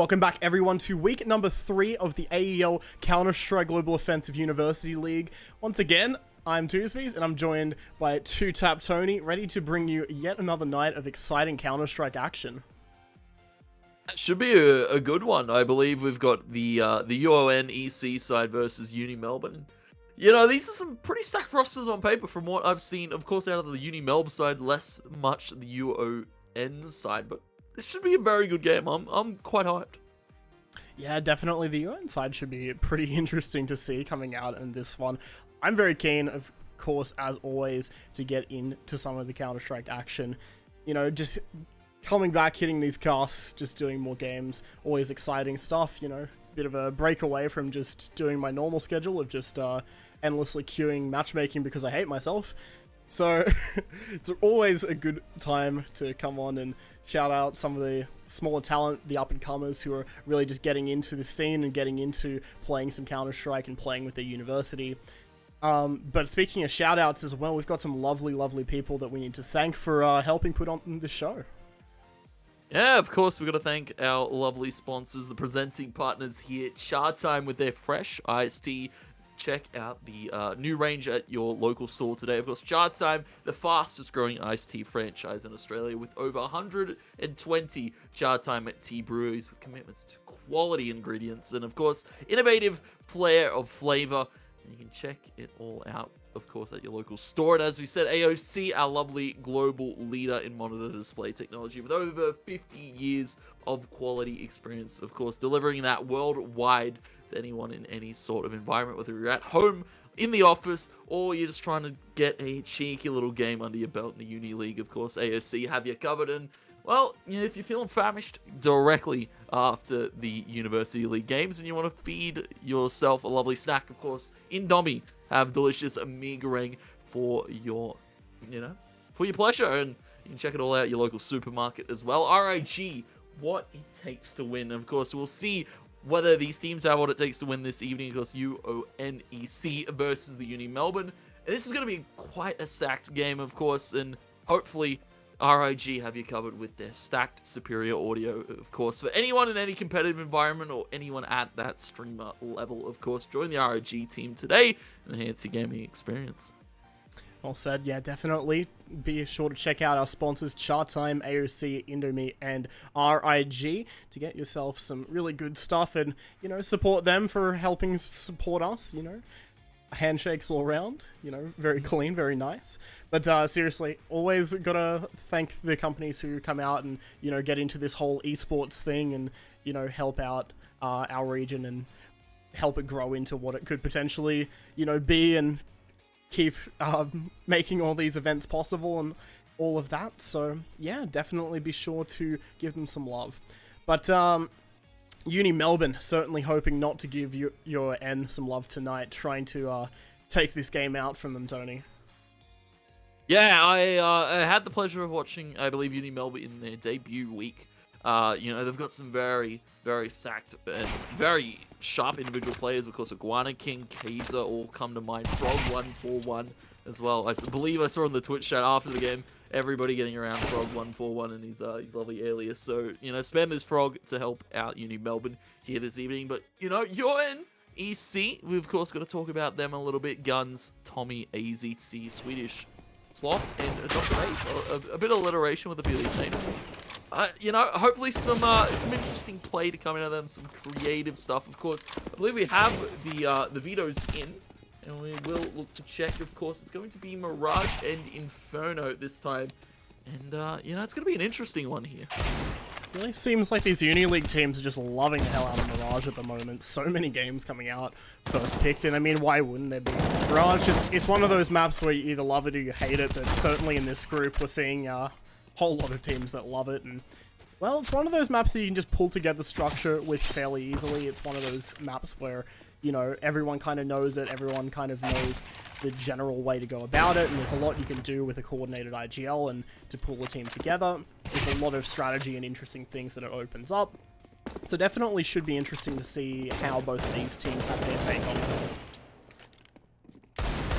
Welcome back everyone to week number 3 of the AEL Counter-Strike Global Offensive University League. Once again, I'm Tuesbees and I'm joined by 2Tap Tony, ready to bring you yet another night of exciting Counter-Strike action. That should be a good one. I believe we've got the UON-EC side versus UniMelb. You know, these are some pretty stacked rosters on paper from what I've seen. Of course, out of the UniMelb side, less much the UON side, but this should be a very good game. I'm quite hyped. Yeah, definitely the UN side should be pretty interesting to see coming out in this one. I'm very keen, of course, as always, to get into some of the Counter-Strike action. You know, just coming back, hitting these casts, just doing more games, always exciting stuff, you know. Bit of a break away from just doing my normal schedule of just endlessly queuing matchmaking because I hate myself. So it's always a good time to come on and shout out some of the smaller talent, the up-and-comers who are really just getting into the scene and getting into playing some Counter-Strike and playing with their university. But speaking of shout-outs as well, we've got some lovely, lovely people that we need to thank for helping put on the show. Yeah, of course, we've got to thank our lovely sponsors, the presenting partners here, Chatime with their fresh iced tea. Check out the new range at your local store today. Of course, Chatime, the fastest growing iced tea franchise in Australia with over 120 Chatime tea breweries with commitments to quality ingredients and, of course, innovative flair of flavor. And you can check it all out, of course, at your local store. And as we said, AOC, our lovely global leader in monitor display technology with over 50 years of quality experience, of course, delivering that worldwide to anyone in any sort of environment, whether you're at home, in the office, or you're just trying to get a cheeky little game under your belt in the Uni League. Of course, AOC have you covered. And well, you know, if you're feeling famished directly after the University League games and you want to feed yourself a lovely snack, of course, Indomie have delicious meagering for your, for your pleasure. And you can check it all out at your local supermarket as well. RIG, what it takes to win. Of course, we'll see whether these teams have what it takes to win this evening. Of course, UON-EC versus the UniMelb. And this is going to be quite a stacked game, of course, and hopefully RIG have you covered with their stacked superior audio, of course. For anyone in any competitive environment or anyone at that streamer level, of course, join the RIG team today and enhance your gaming experience. Well said. Yeah, definitely be sure to check out our sponsors, Chatime, AOC, Indomie, and RIG to get yourself some really good stuff and, you know, support them for helping support us, you know. Handshakes all around, you know, very clean, very nice. But seriously, always gotta thank the companies who come out and, you know, get into this whole esports thing and, you know, help out our region and help it grow into what it could potentially, you know, be and keep making all these events possible and all of that. So yeah, definitely be sure to give them some love. But UniMelb certainly hoping not to give your N some love tonight, trying to take this game out from them, Tony. Yeah, I had the pleasure of watching, I believe, UniMelb in their debut week. You know, they've got some very, very stacked and very sharp individual players. Of course, Iguana King, Kaiser all come to mind. Frog141 as well. I believe I saw in the Twitch chat after the game, everybody getting around Frog141 and his lovely alias. So, you know, spam this Frog to help out UniMelb here this evening. But, you know, UON-EC, we've of course got to talk about them a little bit. Guns, Tommy, AZT, Swedish Sloth, and Dr. A bit of alliteration with a few of these names. You know, hopefully some interesting play to come out of them, some creative stuff. Of course, I believe we have the vetoes in, and we will look to check. Of course, it's going to be Mirage and Inferno this time, and you know, it's going to be an interesting one here. It really seems like these Uni League teams are just loving the hell out of Mirage at the moment. So many games coming out first picked, and I mean, why wouldn't there be? Mirage, it's one of those maps where you either love it or you hate it, but certainly in this group we're seeing whole lot of teams that love it, and well, it's one of those maps that you can just pull together structure with fairly easily. It's one of those maps where, you know, everyone kind of knows it, everyone kind of knows the general way to go about it, and there's a lot you can do with a coordinated IGL and to pull a team together. There's a lot of strategy and interesting things that it opens up. So definitely should be interesting to see how both of these teams have their take on it.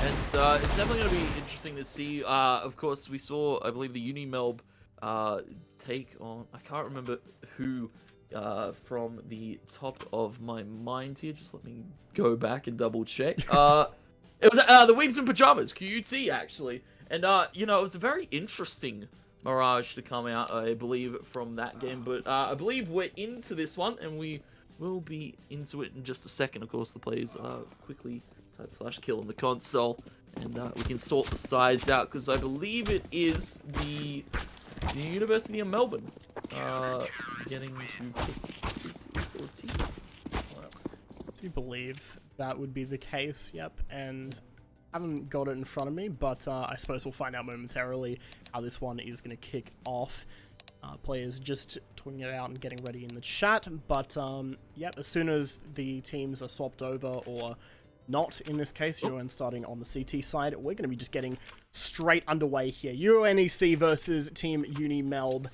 It's definitely going to be interesting to see. Of course, we saw, I believe, the UniMelb take on, I can't remember who from the top of my mind here. Just let me go back and double check. It was the Wigs and Pajamas, QUT, actually. And, you know, it was a very interesting Mirage to come out, I believe, from that game. But I believe we're into this one, and we will be into it in just a second. Of course, the players quickly type /kill on the console, and we can sort the sides out, because I believe it is the University of Melbourne getting to pick 14. Wow. Do you believe that would be the case? Yep, and I haven't got it in front of me, but I suppose we'll find out momentarily how this one is going to kick off. Players just tweeting it out and getting ready in the chat, but yep, as soon as the teams are swapped over, or not in this case, UON starting on the CT side, we're going to be just getting straight underway here. UON-EC versus Team UniMelb.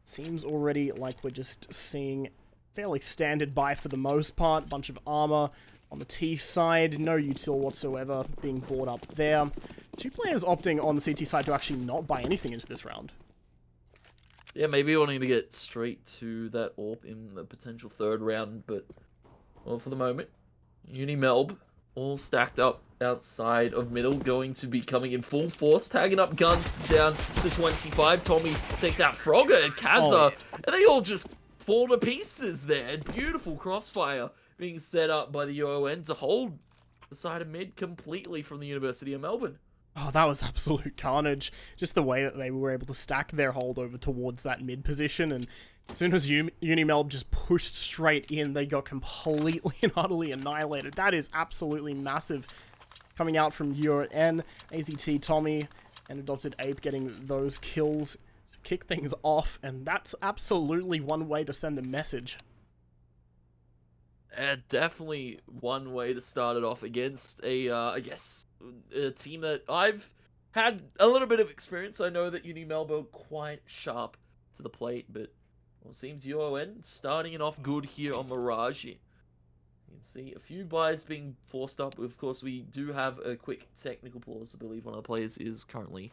Seems already like we're just seeing fairly standard buy for the most part. Bunch of armor on the T side, no util whatsoever being brought up there. Two players opting on the CT side to actually not buy anything into this round. Yeah, maybe wanting to get straight to that AWP in the potential third round, but, well, for the moment, UniMelb all stacked up outside of middle, going to be coming in full force, tagging up guns down to 25. Tommy takes out Frogger and Kazza, and they all just fall to pieces there. Beautiful crossfire being set up by the UON to hold the side of mid completely from the University of Melbourne. Oh, that was absolute carnage. Just the way that they were able to stack their hold over towards that mid position, and as soon as UniMelb just pushed straight in, they got completely and utterly annihilated. That is absolutely massive. Coming out from UON, AZT, Tommy, and Adopted Ape getting those kills to kick things off, and that's absolutely one way to send a message. Definitely one way to start it off against I guess, a team that I've had a little bit of experience. I know that UniMelb are quite sharp to the plate, but well, it seems UON starting it off good here on Mirage. You can see a few buys being forced up. Of course, we do have a quick technical pause. I believe one of the players is currently...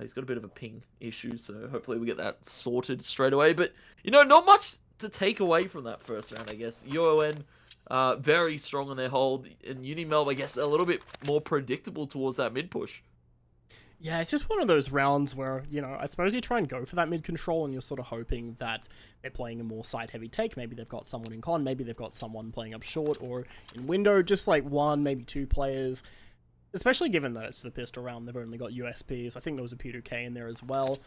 he's got a bit of a ping issue, so hopefully we get that sorted straight away. But, you know, not much to take away from that first round, I guess. UON, very strong on their hold, and UniMelb, I guess, a little bit more predictable towards that mid push. Yeah, it's just one of those rounds where, you know, I suppose you try and go for that mid control, and you're sort of hoping that they're playing a more side-heavy take. Maybe they've got someone in con, maybe they've got someone playing up short or in window, just like one, maybe two players. Especially given that it's the pistol round, they've only got USPs. I think there was a P2K in there as well.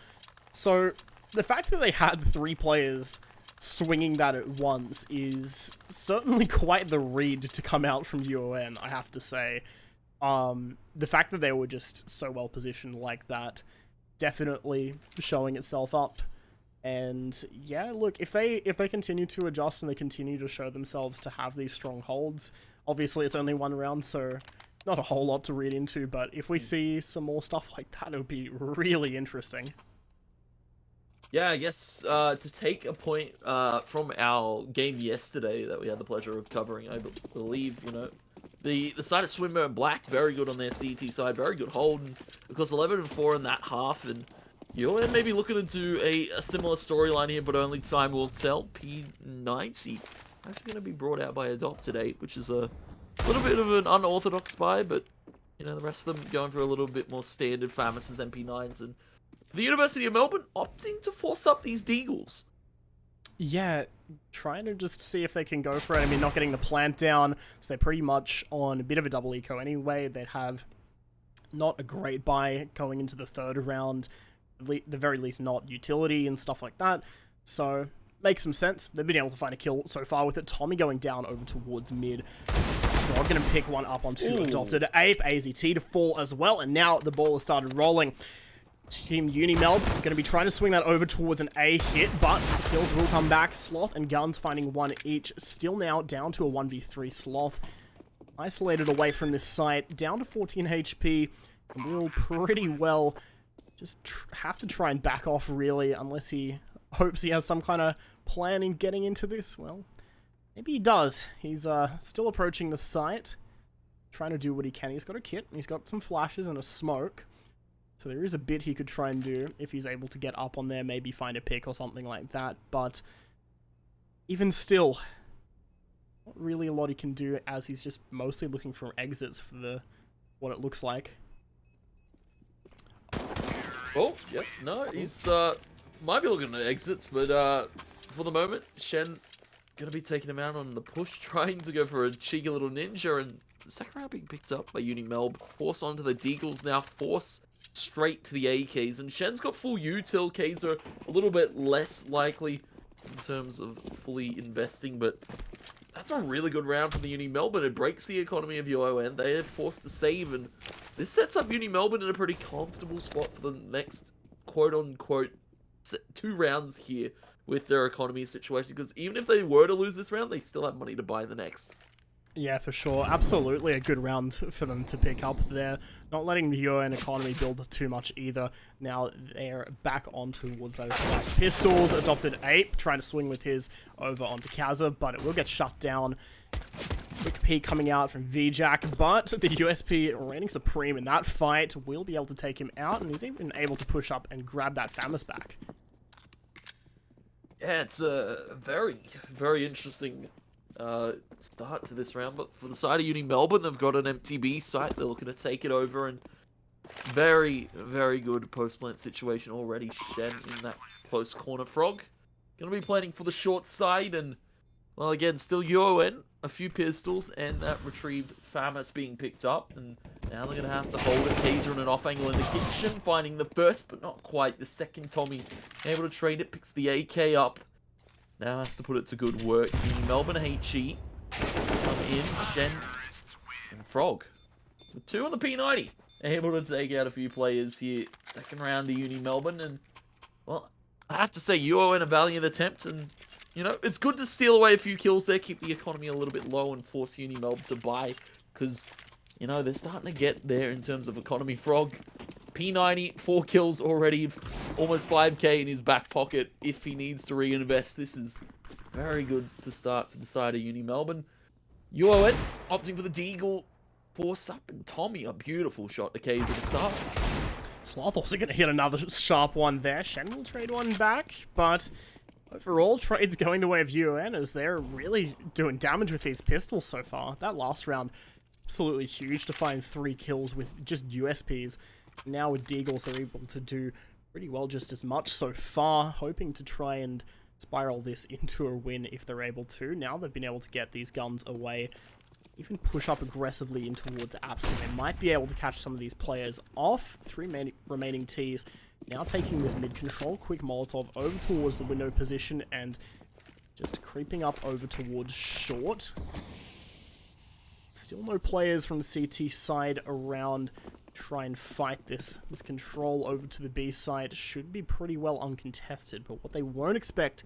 So, the fact that they had three players swinging that at once is certainly quite the read to come out from UON, I have to say. The fact that they were just so well positioned like that, definitely showing itself up. And yeah, look, if they continue to adjust and they continue to show themselves to have these strong holds, obviously it's only one round, so not a whole lot to read into, but if we see some more stuff like that, it would be really interesting. Yeah, I guess to take a point from our game yesterday that we had the pleasure of covering, I believe, you know, the side of Swimmer and Black, very good on their CT side, very good hold, and of course 11-4 in that half, and you're maybe looking into a similar storyline here, but only time will tell. P90 actually going to be brought out by Adopted Ape, which is a little bit of an unorthodox buy, but, you know, the rest of them going for a little bit more standard Famus's MP9s, and the University of Melbourne opting to force up these Deagles. Yeah, trying to just see if they can go for it. I mean, not getting the plant down, so they're pretty much on a bit of a double eco anyway. They'd have not a great buy going into the third round, at the very least not utility and stuff like that. So, makes some sense. They've been able to find a kill so far with it. Tommy going down over towards mid. Frog going to pick one up onto Adopted Ape. AZT to fall as well, and now the ball has started rolling. Team UniMelb going to be trying to swing that over towards an A hit, but kills will come back. Sloth and Guns finding one each. Still now down to a 1v3. Sloth isolated away from this site, down to 14 HP. Will pretty well just have to try and back off, really, unless he hopes he has some kind of plan in getting into this. Well, maybe he does. He's still approaching the site, trying to do what he can. He's got a kit, he's got some flashes and a smoke. So there is a bit he could try and do if he's able to get up on there, maybe find a pick or something like that. But even still, not really a lot he can do, as he's just mostly looking for exits for the what it looks like. Oh, yep, no, he's might be looking at exits, but for the moment, Shen gonna be taking him out on the push, trying to go for a cheeky little ninja, and the second round being picked up by UniMelb. Force onto the Deagles now, force straight to the AKs, and Shen's got full util. Ks are a little bit less likely in terms of fully investing, but that's a really good round from the UniMelb, and it breaks the economy of UON. They are forced to save, and this sets up UniMelb in a pretty comfortable spot for the next quote-unquote 2 rounds here with their economy situation, because even if they were to lose this round, they still have money to buy the next. Yeah, for sure. Absolutely a good round for them to pick up there. Not letting the UON economy build too much either. Now they're back on towards those black pistols. Adopted Ape trying to swing with his over onto Kaza, but it will get shut down. Quick peek coming out from VJack, but the USP reigning supreme in that fight will be able to take him out, and he's even able to push up and grab that Famous back. Yeah, it's a very, very interesting start to this round, but for the side of UniMelb, they've got an empty B site. They're looking to take it over, and very, very good post-plant situation already. Shen in that close corner. Frog gonna be planning for the short side, and well, again, still UON, a few pistols, and that retrieved Famous being picked up, and now they're gonna have to hold it. Kaiser in an off angle in the kitchen, finding the first, but not quite the second. Tommy able to trade it, picks the AK up. Now has to put it to good work. Melbourne HE come in, Shen and Frog. The 2 on the P90. Able to take out a few players here. Second round to UniMelb, and well, I have to say UON a valiant attempt, and you know, it's good to steal away a few kills there, keep the economy a little bit low and force UniMelb to buy, because you know, they're starting to get there in terms of economy. Frog, P90, 4 kills already, almost 5k in his back pocket if he needs to reinvest. This is very good to start for the side of UniMelb. UON opting for the Deagle, force up, and Tommy, a beautiful shot to K's at the start. Sloth also going to hit another sharp one there. Shen will trade one back, but overall, trades going the way of UON as they're really doing damage with these pistols so far. That last round, absolutely huge to find 3 kills with just USPs. Now with Deagles, they're able to do pretty well just as much so far, hoping to try and spiral this into a win if they're able to. Now they've been able to get these guns away, even push up aggressively in towards Apps, and they might be able to catch some of these players off. 3 remaining Ts. Now taking this mid control, quick Molotov over towards the window position, and just creeping up over towards short. Still no players from the CT side around to try and fight this. This control over to the B side should be pretty well uncontested, but what they won't expect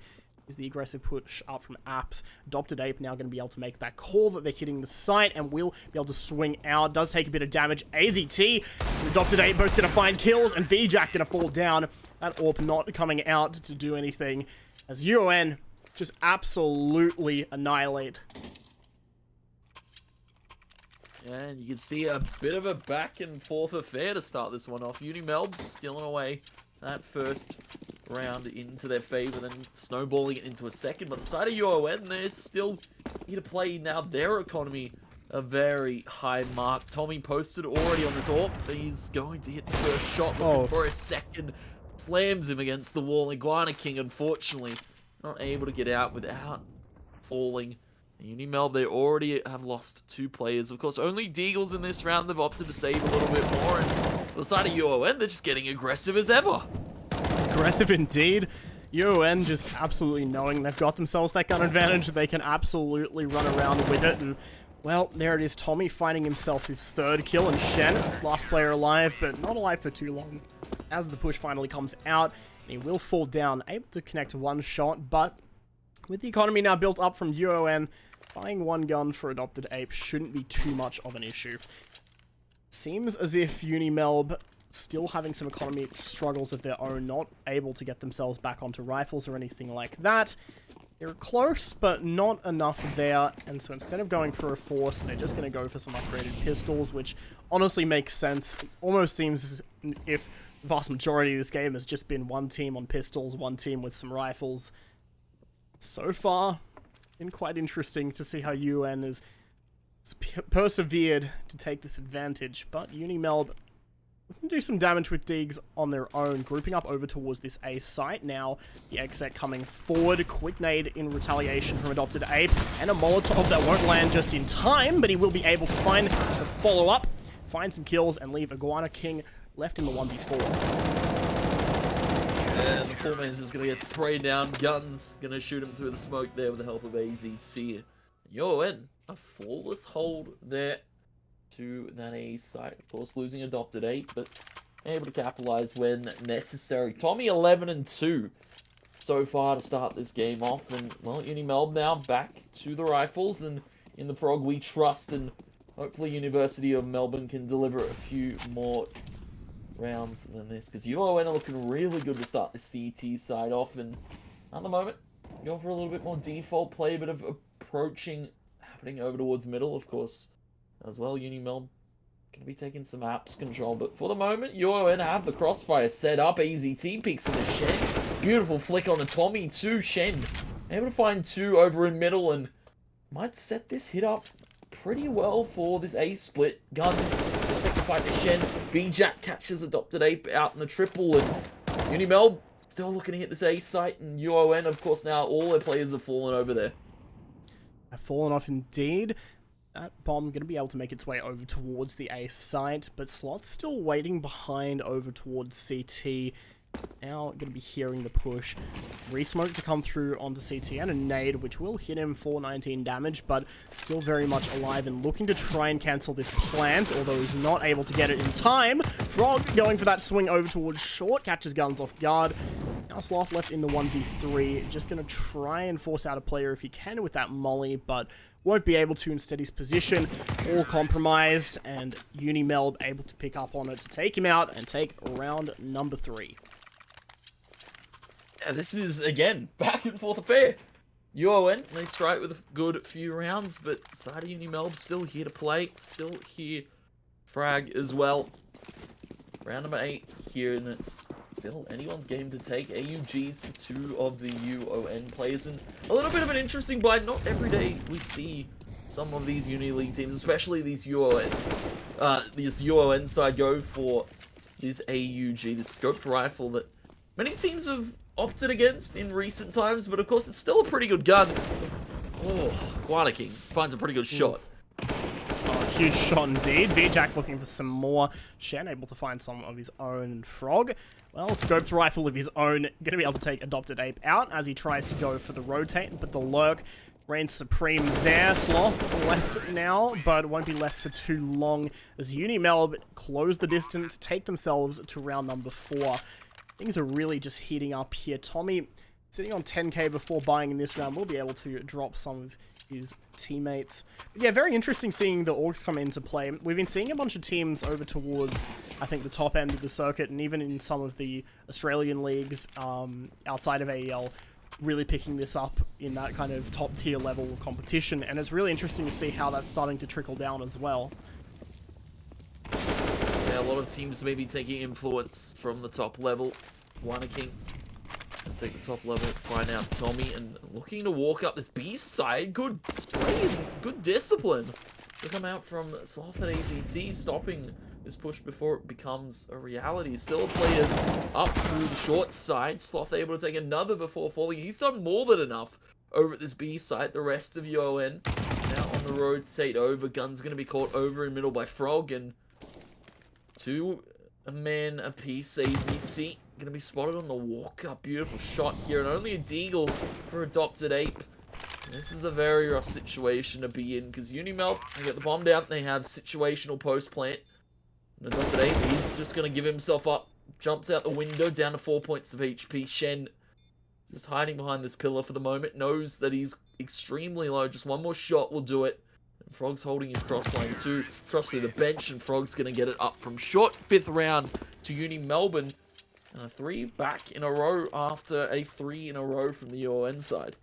is the aggressive push up from Apps. Adopted Ape now going to be able to make that call that they're hitting the site and will be able to swing out. Does take a bit of damage. AZT and Adopted Ape both going to find kills, and VJack going to fall down. That AWP not coming out to do anything as UON just absolutely annihilate. And you can see a bit of a back and forth affair to start this one off. UniMelb stealing away that first round into their favor, then snowballing it into a second. But the side of UON, they're still here to play now their economy a very high mark. Tommy posted already on this AWP. He's going to hit the first shot, looking for a second. Slams him against the wall. Iguana King, unfortunately, not able to get out without falling. UniMelb, they already have lost 2 players. Of course, only Deagles in this round. They've opted to save a little bit more. And on the side of UON, they're just getting aggressive as ever. Aggressive indeed. UON just absolutely knowing they've got themselves that gun advantage. They can absolutely run around with it. And, well, there it is. Tommy finding himself his 3rd kill. And Shen, last player alive, but not alive for too long. As the push finally comes out, he will fall down. Able to connect 1 shot, but with the economy now built up from UON, buying 1 gun for Adopted Ape shouldn't be too much of an issue. Seems as if UniMelb still having some economy struggles of their own, not able to get themselves back onto rifles or anything like that. They're close, but not enough there, and so instead of going for a force, they're just going to go for some upgraded pistols, which honestly makes sense. It almost seems as if the vast majority of this game has just been 1 team on pistols, 1 team with some rifles. So far, been quite interesting to see how UN has persevered to take this advantage, but UniMelb can do some damage with digs on their own, grouping up over towards this A site. Now, the exec coming forward, quick nade in retaliation from Adopted Ape, and a Molotov that won't land just in time, but he will be able to find the follow-up, find some kills, and leave Iguana King left in the 1v4. And the poor man's just going to get sprayed down. Guns going to shoot him through the smoke there with the help of AZC. UON, a flawless hold there to that A site. Of course, losing Adopted 8, but able to capitalize when necessary. Tommy 11-2 so far to start this game off. And, well, UniMelb now back to the rifles. And in the Frog we trust. And hopefully University of Melbourne can deliver a few more rounds than this. Because UON are looking really good to start the CT side off. And at the moment, going for a little bit more default play. A bit of approaching happening over towards middle, of course. As well, UniMelb going to be taking some apps control, but for the moment, UON have the crossfire set up. AZT peeks in the Shen. Beautiful flick on the Tommy too. Shen able to find two over in middle and might set this hit up pretty well for this A split. Guns take the fight to Shen. VJack catches Adopted Ape out in the triple, and UniMelb still looking to hit this A site, and UON, of course, now all their players have fallen over there. Have fallen off indeed. That bomb going to be able to make its way over towards the A site, but Sloth still waiting behind over towards CT. Now going to be hearing the push. Resmoke to come through onto CT and a nade, which will hit him for 19 damage, but still very much alive and looking to try and cancel this plant, although he's not able to get it in time. Frog going for that swing over towards short, catches Guns off guard. Now Sloth left in the 1v3, just going to try and force out a player if he can with that molly, but won't be able to. Instead, his position all compromised, and UniMelb able to pick up on it to take him out and take round number 3. Yeah, this is, again, back and forth affair. UON, they strike with a good few rounds, but side of UniMelb still here to play, still here frag as well. Round number 8 here, and it's still anyone's game to take. AUGs for 2 of the UON players, and a little bit of an interesting blind. Not every day we see some of these Uni League teams, especially these UON side, go for this AUG, this scoped rifle that many teams have opted against in recent times, but of course it's still a pretty good gun. Oh, Guana King finds a pretty good shot. Huge shot indeed. VJack looking for some more. Shen able to find some of his own. Frog, well, scoped rifle of his own. Going to be able to take Adopted Ape out as he tries to go for the rotate, but the lurk reigns supreme there. Sloth left now, but won't be left for too long as UniMelb close the distance, take themselves to round number 4. Things are really just heating up here. Tommy, sitting on 10k before buying in this round, will be able to drop some of his teammates. But yeah, very interesting seeing the Orcs come into play. We've been seeing a bunch of teams over towards, I think, the top end of the circuit, and even in some of the Australian leagues outside of AEL, really picking this up in that kind of top tier level of competition, and it's really interesting to see how that's starting to trickle down as well. Yeah, a lot of teams may be taking influence from the top level. Guana King and take the top level, find out Tommy, and looking to walk up this B side. Good spray, good discipline to come out from Sloth at AZT, stopping this push before it becomes a reality. Still players up through the short side. Sloth able to take another before falling. He's done more than enough over at this B site. The rest of UON now on the road, state over. Gun's going to be caught over in middle by Frog, and 2 men apiece. AZT going to be spotted on the walk up. Beautiful shot here, and only a deagle for Adopted Ape. This is a very rough situation to be in, because UniMelb, they get the bomb down, they have situational post plant. And Adopted Ape, he's just going to give himself up. Jumps out the window, down to 4 points of HP. Shen just hiding behind this pillar for the moment, knows that he's extremely low. Just one more shot will do it. And Frog's holding his cross line too. Cross through the bench, and Frog's going to get it up from short. 5th round to UniMelb. 3 back in a row after a 3 in a row from the UON side.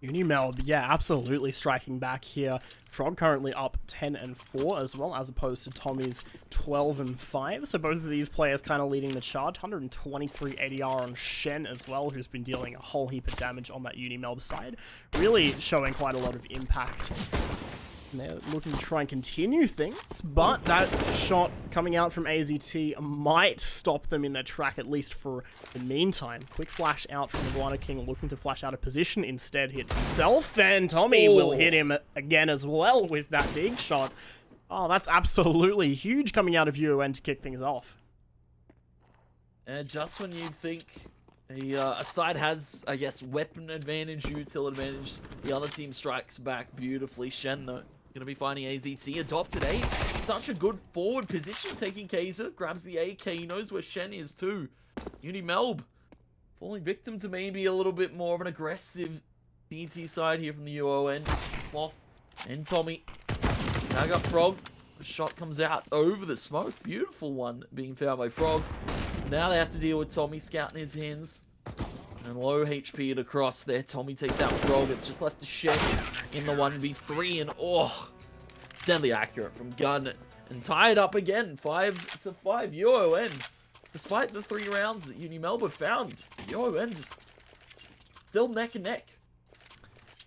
UniMelb, yeah, absolutely striking back here. Frog currently up 10-4 as well, as opposed to Tommy's 12-5. So both of these players kind of leading the charge. 123 ADR on Shen as well, who's been dealing a whole heap of damage on that UniMelb side. Really showing quite a lot of impact. And they're looking to try and continue things, but that shot coming out from AZT might stop them in their track, at least for the meantime. Quick flash out from Iguana King, looking to flash out of position, instead hits himself, and Tommy will hit him again as well with that big shot. Oh, that's absolutely huge coming out of UON to kick things off. And just when you think a side has, I guess, weapon advantage, util advantage, the other team strikes back beautifully. Shen, though, going to be finding AZT. Adopted A. Such a good forward position, taking Kaiser. Grabs the AK. He knows where Shen is, too. UniMelb falling victim to maybe a little bit more of an aggressive DT side here from the UON. Sloth and Tommy. Now got Frog. The shot comes out over the smoke. Beautiful one being found by Frog. Now they have to deal with Tommy scouting his hands. And low HP across there. Tommy takes out Frog. It's just left to Shen in the 1v3. And deadly accurate from Gun. And tied up again. 5-5 UON. Despite the 3 rounds that UniMelb have found, UON just still neck and neck.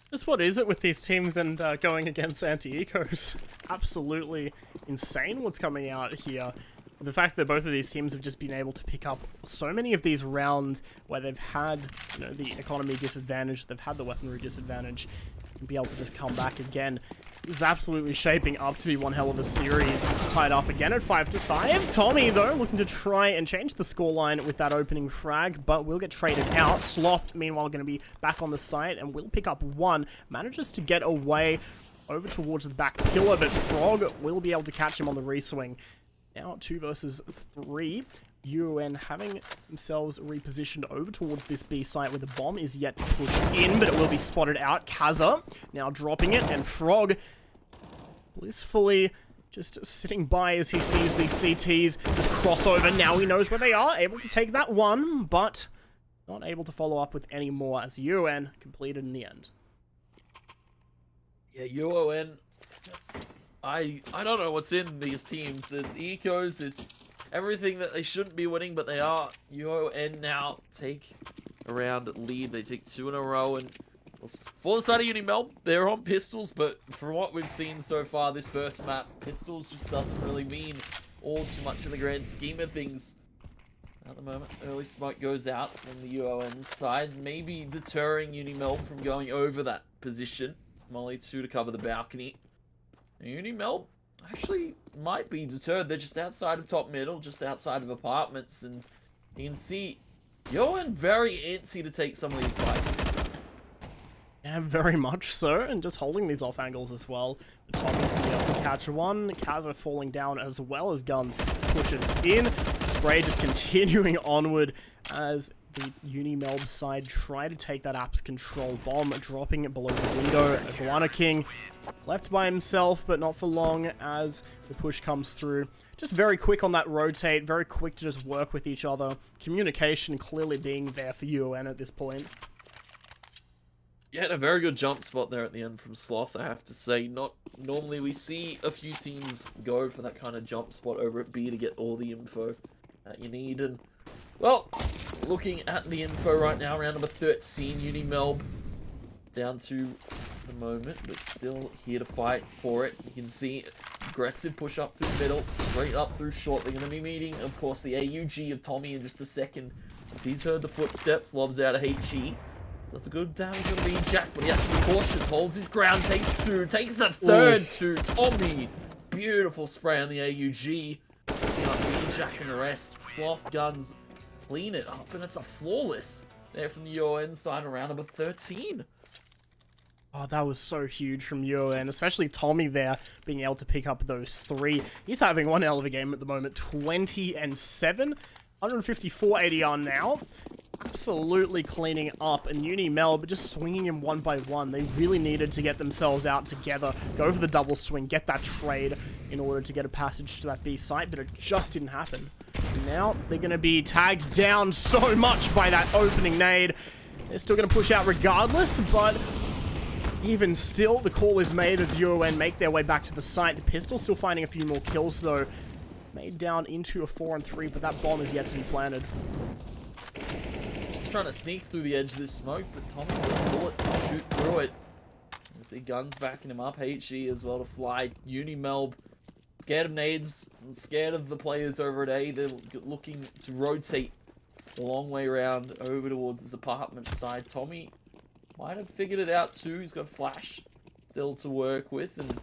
Just what is it with these teams and going against anti-ecos? Absolutely insane what's coming out here. The fact that both of these teams have just been able to pick up so many of these rounds where they've had, you know, the economy disadvantage, they've had the weaponry disadvantage, and be able to just come back again. This is absolutely shaping up to be one hell of a series. Tied up again at 5-5. Tommy, though, looking to try and change the scoreline with that opening frag, but will get traded out. Sloth, meanwhile, going to be back on the site and will pick up 1. Manages to get away over towards the back pillar, but Frog will be able to catch him on the reswing. Now 2 versus 3. UON having themselves repositioned over towards this B site where the bomb is yet to push in, but it will be spotted out. Kaza now dropping it, and Frog blissfully just sitting by as he sees these CTs just cross over. Now he knows where they are, able to take that one, but not able to follow up with any more as UON completed in the end. Yeah, UON just... I don't know what's in these teams. It's ecos, it's everything that they shouldn't be winning, but they are. UON now take a round lead. They take 2 in a row, and for the side of UniMelb, they're on pistols, but from what we've seen so far this first map, pistols just doesn't really mean all too much in the grand scheme of things. At the moment, early smoke goes out from the UON side, maybe deterring UniMelb from going over that position. Molly 2 to cover the balcony. UniMelb actually might be deterred. They're just outside of top middle, just outside of apartments, and you can see UON very antsy to take some of these fights. Yeah, very much so, and just holding these off angles as well. But Tommy's going to be able to catch one. Kaza falling down as well as Guns pushes in. Spray just continuing onward as the UniMelb side try to take that apps control bomb, dropping it below the window. Iguana King left by himself, but not for long as the push comes through. Just very quick on that rotate, very quick to just work with each other. Communication clearly being there for UON at this point. Yeah, a very good jump spot there at the end from Sloth, I have to say. Not normally we see a few teams go for that kind of jump spot over at B to get all the info that you need. And, well, looking at the info right now, round number 13, UniMelb down to the moment, but still here to fight for it. You can see aggressive push up through middle, straight up through short. They're going to be meeting, of course, the AUG of Tommy in just a second. As he's heard the footsteps, lobs out a HE. Does a good damage on the Jack, but he has to be cautious. Holds his ground, takes 2, takes a third to Tommy. Beautiful spray on the AUG. Picking up the Jack and the rest. Sloth Guns clean it up, and it's a flawless there from the UON side around number 13. Oh, that was so huge from UON, especially Tommy there being able to pick up those 3. He's having one hell of a game at the moment. 20-7, 154 ADR now. Absolutely cleaning up, and UniMelb just swinging him one by one. They really needed to get themselves out together, go for the double swing, get that trade in order to get a passage to that B site, but it just didn't happen. And now they're going to be tagged down so much by that opening nade. They're still going to push out regardless, but even still, the call is made as UON make their way back to the site. The pistol still finding a few more kills, though. Made down into a 4-on-3, but that bomb is yet to be planted. Just trying to sneak through the edge of this smoke, but Tommy's got bullets to shoot through it. You see guns backing him up. HE as well to fly. UniMelb scared of nades, scared of the players over at A. They're looking to rotate a long way around over towards his apartment side. Tommy might have figured it out too. He's got flash still to work with, and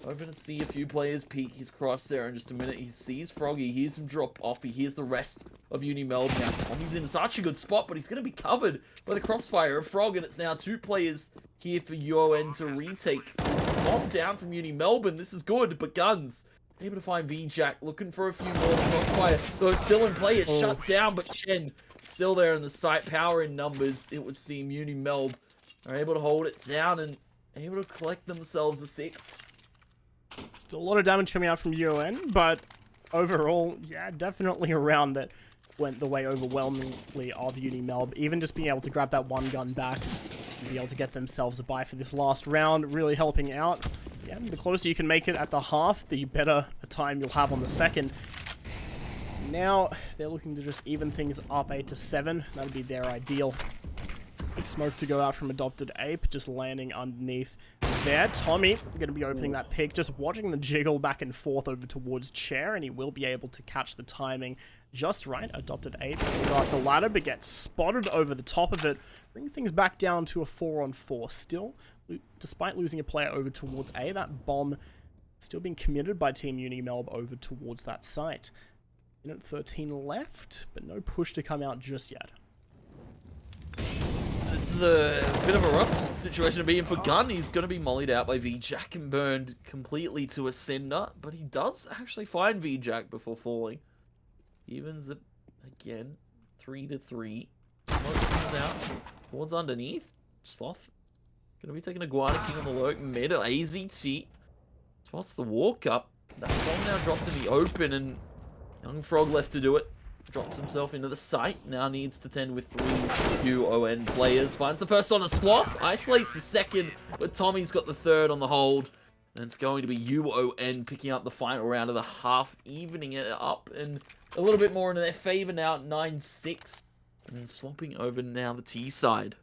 hoping to see a few players peek his crosshair in just a minute. He sees Froggy, he hears him drop off, he hears the rest of UniMelb. Now Tommy's in such a good spot, but he's going to be covered by the crossfire of Frog, and it's now 2 players here for UON to retake. Bomb down from UniMelb, and this is good, but guns able to find VJack, looking for a few more. Crossfire, though, still in play. It's shut down, but Shen still there in the site. Power in numbers, it would seem. UniMelb are able to hold it down and able to collect themselves a 6th. Still a lot of damage coming out from UON, but overall, yeah, definitely a round that went the way overwhelmingly of UniMelb. Even just being able to grab that one gun back and be able to get themselves a bye for this last round, really helping out. Yeah, the closer you can make it at the half, the better a time you'll have on the second. Now, they're looking to just even things up 8-7. That'll be their ideal. Big smoke to go out from Adopted Ape, just landing underneath there. Tommy going to be opening that pick, just watching the jiggle back and forth over towards Chair, and he will be able to catch the timing just right. Adopted Ape will go up the ladder, but gets spotted over the top of it, bringing things back down to a 4-on-4 still. Despite losing a player over towards A, that bomb still being committed by Team UniMelb over towards that site. Minute 13 left, but no push to come out just yet. It's a bit of a rough situation to be in for Gun. He's going to be mollied out by VJack and burned completely to a cinder, but he does actually find VJack before falling. Evens it again, 3-3. Smoke comes out towards underneath. Sloth gonna be taking a Guana King on the lurk mid. AZT spots the walk up. That bomb now dropped in the open, and Young Frog left to do it. Drops himself into the site. Now needs to tend with 3 UON players. Finds the first on a Sloth. Isolates the second, but Tommy's got the third on the hold. And it's going to be UON picking up the final round of the half, evening it up and a little bit more in their favor now at 9-6. And then swapping over now the T side.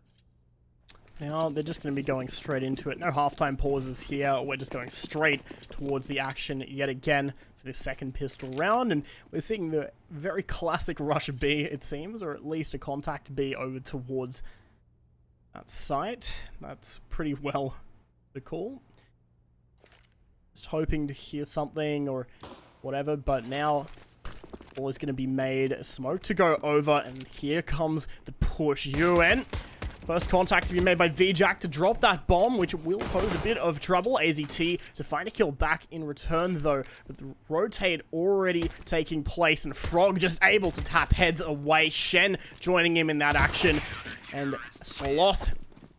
Now they're just going to be going straight into it. No halftime pauses here. We're just going straight towards the action yet again for this second pistol round. And we're seeing the very classic rush B, it seems, or at least a contact B over towards that site. That's pretty well the call. Just hoping to hear something or whatever, but now all is going to be made. Smoke to go over, and here comes the push. UN. First contact to be made by VJack to drop that bomb, which will pose a bit of trouble. AZT to find a kill back in return, though, with the rotate already taking place, and Frog just able to tap heads away. Shen joining him in that action, and Sloth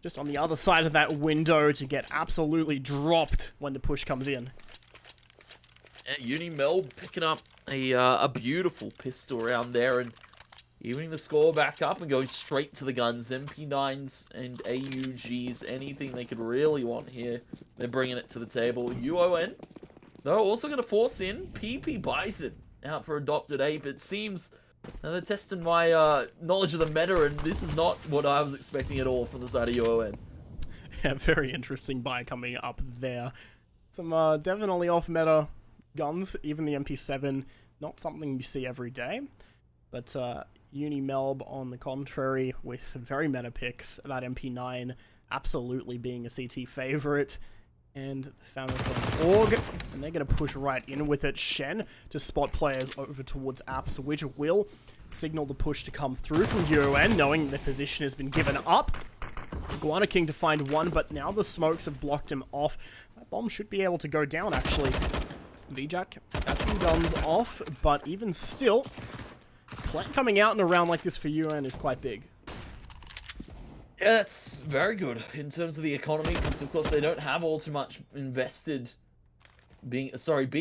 just on the other side of that window to get absolutely dropped when the push comes in. Yeah, UniMelb picking up a beautiful pistol round there, and evening the score back up and going straight to the guns. MP9s and AUGs, anything they could really want here, they're bringing it to the table. UON, though, also going to force in PP Bison out for Adopted Ape. It seems they're testing my knowledge of the meta, and this is not what I was expecting at all from the side of UON. Yeah, very interesting buy coming up there. Some definitely off-meta guns, even the MP7, not something you see every day. But UniMelb, on the contrary, with very meta picks, that MP9 absolutely being a CT favorite. And the famous Org, and they're going to push right in with it. Shen to spot players over towards Apps, which will signal the push to come through from UON, knowing their position has been given up. Guana King to find one, but now the smokes have blocked him off. That bomb should be able to go down, actually. VJack catching guns off, but even still, plant coming out in a round like this for UON is quite big. Yeah, that's very good in terms of the economy, because of course they don't have all too much invested, being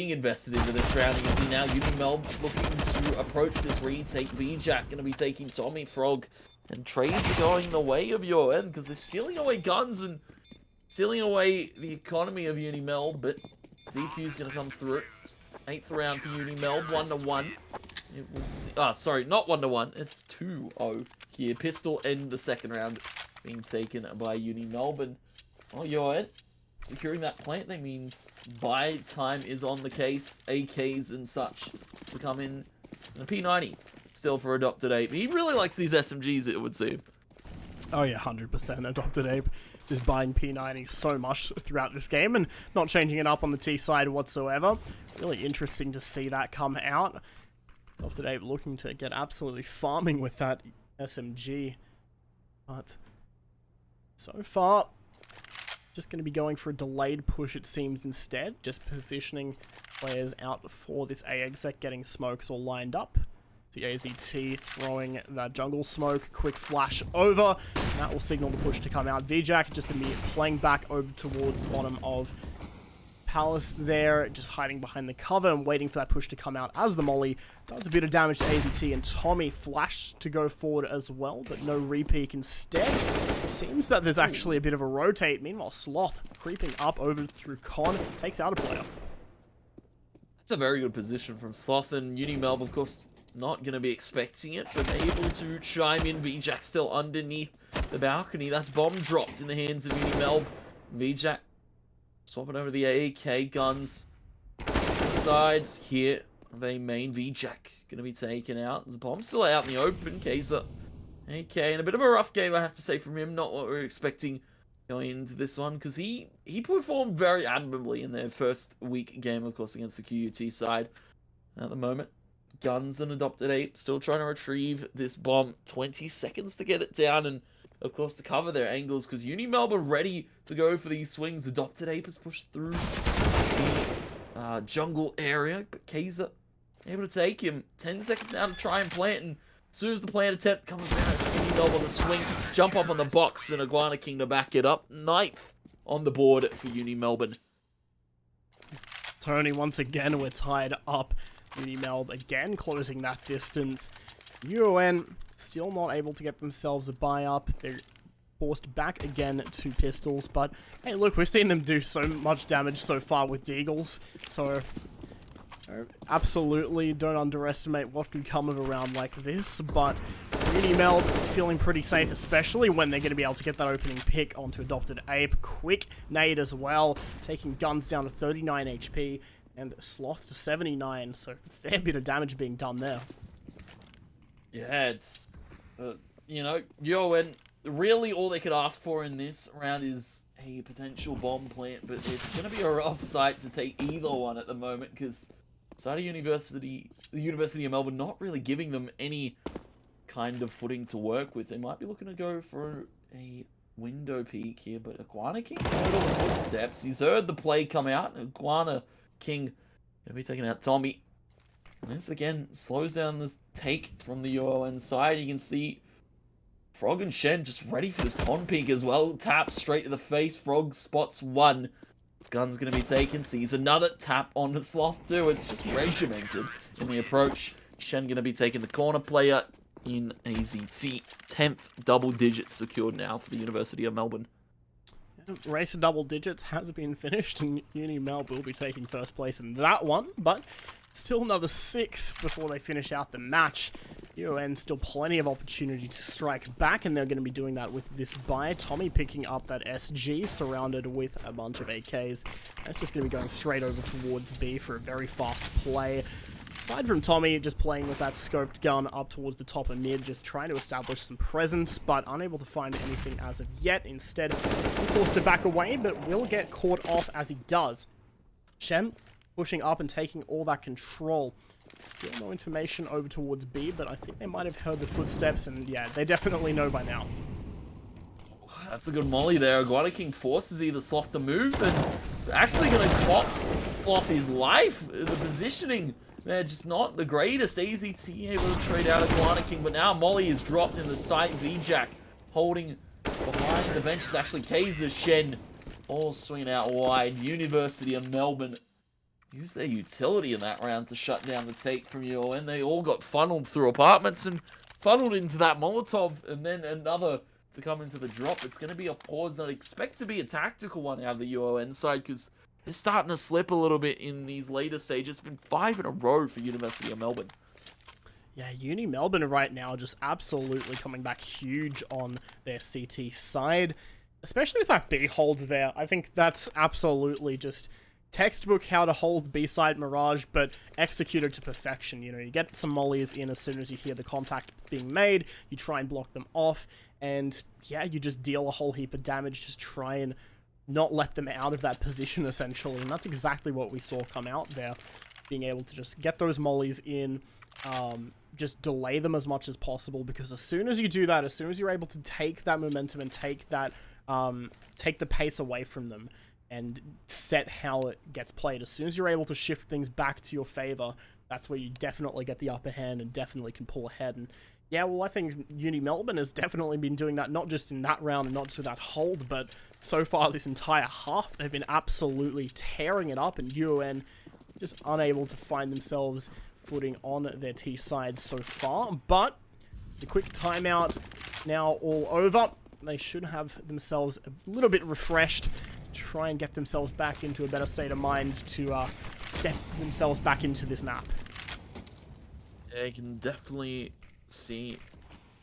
invested into this round. You can see now UniMelb looking to approach this retake. VJack going to be taking Tommy, Frog, and trades are going the way of UON because they're stealing away guns, and stealing away the economy of UniMelb, but DQ's going to come through. 8th round for UniMelb, 1-1. It would see, sorry, not 1-1. It's 2-0 here. Pistol in the second round being taken by UniMelb. And, oh, UON securing that plant. That means buy time is on the case. AKs and such to come in. And the P90 still for Adopted Ape. He really likes these SMGs, it would seem. Oh yeah, 100% Adopted Ape. Just buying P90 so much throughout this game and not changing it up on the T side whatsoever. Really interesting to see that come out. Adopted Ape looking to get absolutely farming with that SMG. But so far, just going to be going for a delayed push it seems instead. Just positioning players out for this AEST, getting smokes all lined up. The AZT throwing that jungle smoke, quick flash over, and that will signal the push to come out. VJack just going to be playing back over towards the bottom of Palace there, just hiding behind the cover and waiting for that push to come out as the molly does a bit of damage to AZT, and Tommy flash to go forward as well, but no repeak instead. It seems that there's actually a bit of a rotate. Meanwhile, Sloth creeping up over through Con, takes out a player. That's a very good position from Sloth, and UniMelb, of course, not going to be expecting it, but able to chime in. VJack still underneath the balcony. That's bomb dropped in the hands of UniMelb. VJack swapping over the AK guns. Inside here of a main. VJack going to be taken out. The bomb's still out in the open. Kaiser AK, and a bit of a rough game, I have to say, from him. Not what we were expecting going into this one, because he performed very admirably in their first week game, of course, against the QUT side. At the moment, Guns and Adopted Ape still trying to retrieve this bomb. 20 seconds to get it down, and of course to cover their angles, because UniMelb are ready to go for these swings. Adopted Ape has pushed through the jungle area, but Kaiser able to take him. 10 seconds now to try and plant, and as soon as the plant attempt comes down, it's UniMelb on the swing, jump up on the box, and Iguana King to back it up. 9th on the board for UniMelb. Tony, once again, we're tied up. UniMelb again closing that distance. UON still not able to get themselves a buy up. They're forced back again to pistols, but hey, look, we've seen them do so much damage so far with Deagles, so absolutely don't underestimate what could come of a round like this. But UniMelb feeling pretty safe, especially when they're going to be able to get that opening pick onto Adopted Ape. Quick nade as well, taking Guns down to 39 HP. And Sloth to 79, so a fair bit of damage being done there. Yeah, it's, you know, UON, really all they could ask for in this round is a potential bomb plant, but it's going to be a rough sight to take either one at the moment, because the University of Melbourne not really giving them any kind of footing to work with. They might be looking to go for a window peek here, but Iguana King heard all the footsteps. He's heard the play come out. Iguana King gonna be taking out Tommy. And this again slows down this take from the UON side. You can see Frog and Shen just ready for this con peek as well. Tap straight to the face. Frog spots one. His gun's gonna be taken. Sees another tap on the Sloth too. It's just regimented in the approach. Shen gonna be taking the corner player in AZT. 10th double digits secured now for the University of Melbourne. Race of double digits has been finished, and UniMelb will be taking first place in that one, but still another 6 before they finish out the match. UON still plenty of opportunity to strike back, and they're going to be doing that with this buy. Tommy picking up that SG, surrounded with a bunch of AKs. That's just going to be going straight over towards B for a very fast play. Aside from Tommy, just playing with that scoped gun up towards the top of mid, just trying to establish some presence, but unable to find anything as of yet. Instead, forced to back away, but will get caught off as he does. Shen pushing up and taking all that control. Still no information over towards B, but I think they might have heard the footsteps, and yeah, they definitely know by now. That's a good molly there. Iguana King forces either Sloth to move, and actually going to cost Sloth his life. The positioning, they're just not the greatest. AZT able to trade out Iguana King, but now Molly is dropped in the sight. VJack holding behind the bench. It's actually Kaiser, Shen, all swinging out wide. University of Melbourne use their utility in that round to shut down the take from UON. They all got funneled through apartments and funneled into that Molotov, and then another to come into the drop. It's going to be a pause. I'd expect to be a tactical one out of the UON side, because they're starting to slip a little bit in these later stages. It's been 5 in a row for University of Melbourne. Yeah, UniMelb right now just absolutely coming back huge on their CT side, especially with that B hold there. I think that's absolutely just textbook how to hold B-side Mirage, but executed to perfection. You know, you get some mollies in as soon as you hear the contact being made, you try and block them off, and yeah, you just deal a whole heap of damage, just try and not let them out of that position, essentially, and that's exactly what we saw come out there, being able to just get those mollies in, just delay them as much as possible, because as soon as you do that, as soon as you're able to take that momentum and take that, take the pace away from them, and set how it gets played, as soon as you're able to shift things back to your favor, that's where you definitely get the upper hand and definitely can pull ahead. And yeah, well, I think UniMelb has definitely been doing that, not just in that round and not just with that hold, but so far this entire half, they've been absolutely tearing it up, and UON just unable to find themselves footing on their T side so far. But the quick timeout now all over. They should have themselves a little bit refreshed, try and get themselves back into a better state of mind to get themselves back into this map. Yeah, you can definitely see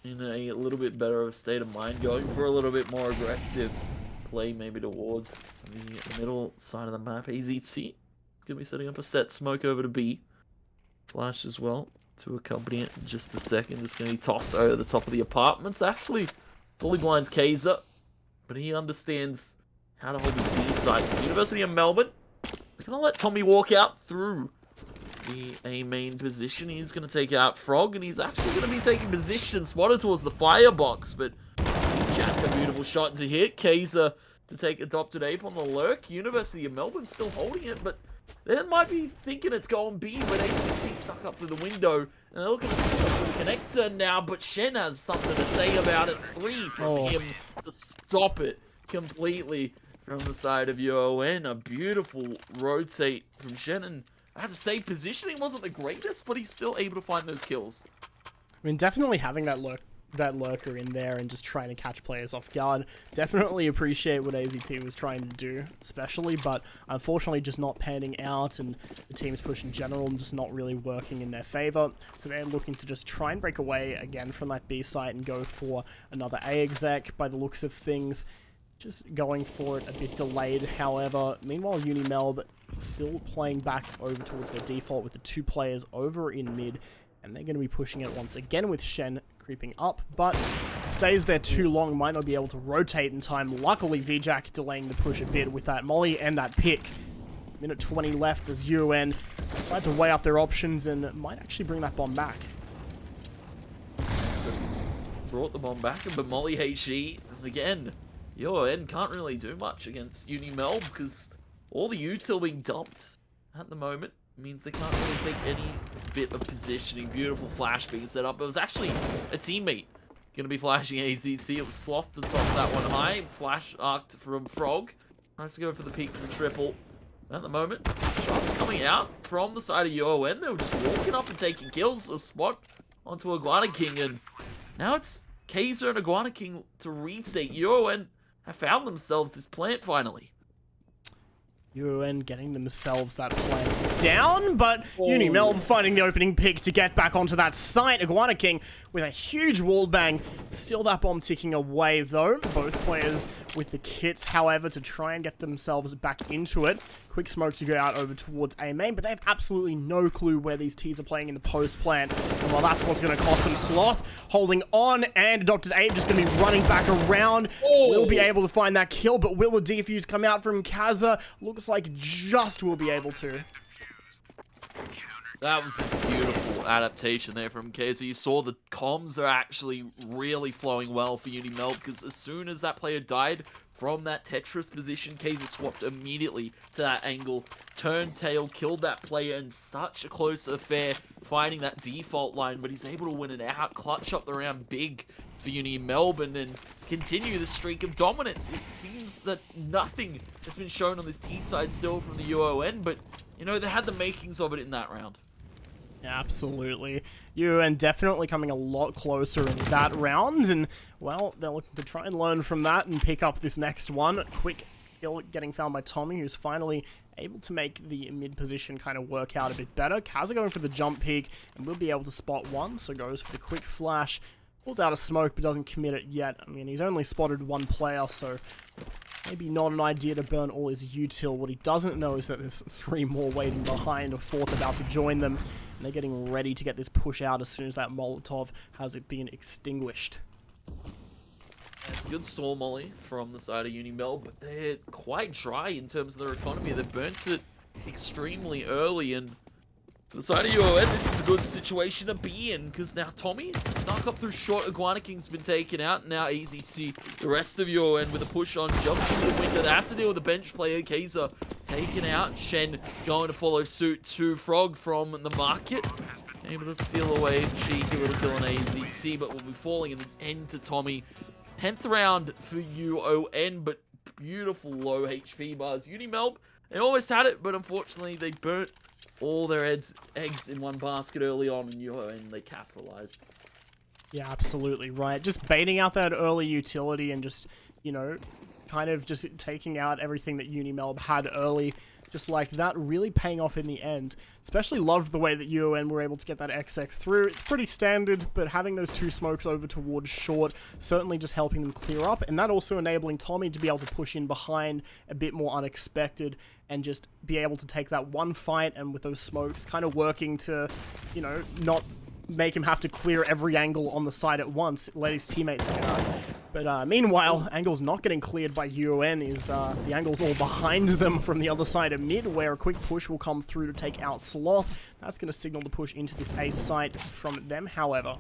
in a little bit better of a state of mind, going for a little bit more aggressive play, maybe towards the middle side of the map. AZT is going to be setting up a set smoke over to B. Flash as well to accompany it in just a second. Just going to be tossed over the top of the apartments. Actually, fully blinds Kaiser, but he understands how to hold his B side. University of Melbourne, we're going to let Tommy walk out through the A main position. He's going to take out Frog, and he's actually going to be taking position spotted towards the firebox, but Jack, a beautiful shot to hit. Kaiser to take Adopted Ape on the lurk. University of Melbourne still holding it, but they might be thinking it's going B, but ACT stuck up through the window, and they're looking to stick up through the connector now, but Shen has something to say about it. 3 from him to stop it completely from the side of UON. A beautiful rotate from Shen, and I have to say, positioning wasn't the greatest, but he's still able to find those kills. I mean, definitely having that lurker in there and just trying to catch players off guard. Definitely appreciate what AZT was trying to do, especially, but unfortunately just not panning out, and the team's push in general and just not really working in their favor. So they're looking to just try and break away again from that B site and go for another A exec by the looks of things. Just going for it a bit delayed, however. Meanwhile, UniMelb still playing back over towards their default with the 2 players over in mid, and they're going to be pushing it once again with Shen creeping up, but stays there too long, might not be able to rotate in time. Luckily, VJack delaying the push a bit with that molly and that pick. Minute 20 left as UON decide to weigh up their options and might actually bring that bomb back. Brought the bomb back, but Molly HE, and again, UON can't really do much against UniMelb because all the util being dumped at the moment means they can't really take any bit of positioning. Beautiful flash being set up. It was actually a teammate going to be flashing AZT. It was Sloth to toss that one high. Flash arced from Frog. Tries to go for the peak from Triple. At the moment, shots coming out from the side of UON. They were just walking up and taking kills. A spot onto Iguana King, and now it's Kaiser and Iguana King to reset. UON have found themselves this plant finally. UON getting themselves that plant down, but UniMelb finding the opening pick to get back onto that site. Iguana King with a huge wall bang. Still that bomb ticking away though. Both players with the kits, however, to try and get themselves back into it. Quick smoke to go out over towards A main, but they have absolutely no clue where these T's are playing in the post plant. And while that's what's going to cost them, Sloth holding on, and Adopted Ape just going to be running back around. Will be able to find that kill, but will the defuse come out from Kaza? Looks like just will be able to. That was a beautiful adaptation there from Kaza. You saw the comms are actually really flowing well for UniMelb, because as soon as that player died from that Tetris position, Kaza swapped immediately to that angle, turned tail, killed that player in such a close affair, finding that default line, but he's able to win it out, clutch up the round big for UniMelb, and then continue the streak of dominance. It seems that nothing has been shown on this T side still from the UON, but, you know, they had the makings of it in that round. Absolutely. UN definitely coming a lot closer in that round, and, well, they're looking to try and learn from that and pick up this next one. Quick kill getting found by Tommy, who's finally able to make the mid position kind of work out a bit better. Kaz going for the jump peek, and will be able to spot one, so goes for the quick flash. Pulls out a smoke, but doesn't commit it yet. I mean, he's only spotted one player, so maybe not an idea to burn all his util. What he doesn't know is that there's 3 more waiting behind, a 4th about to join them, and they're getting ready to get this push out as soon as that Molotov has it been extinguished. It's a good storm molly from the side of UniMelb, but they're quite dry in terms of their economy. They've burnt it extremely early, and for the side of UON, this is a good situation to be in, because now Tommy snuck up through short. Iguana King's been taken out, and now AZT, the rest of UON with a push on, jumps into the window. They have to deal with the bench player, Kaiser, taken out. Shen going to follow suit to Frog from the market. Able to steal away, cheeky little kill on AZT, but will be falling in the end to Tommy. 10th round for UON, but beautiful low HP bars. UniMelb, they almost had it, but unfortunately they burnt all their eggs in one basket early on, and UON, they capitalized. Yeah, absolutely right. Just baiting out that early utility and just, you know, kind of just taking out everything that UniMelb had early. Just like that, really paying off in the end. Especially loved the way that UON were able to get that XX through. It's pretty standard, but having those 2 smokes over towards short, certainly just helping them clear up, and that also enabling Tommy to be able to push in behind a bit more unexpected, and just be able to take that one fight, and with those smokes kind of working to, you know, not make him have to clear every angle on the side at once, let his teammates get out. But meanwhile, angles not getting cleared by UON is the angles all behind them from the other side of mid, where a quick push will come through to take out Sloth. That's going to signal the push into this A site from them, however.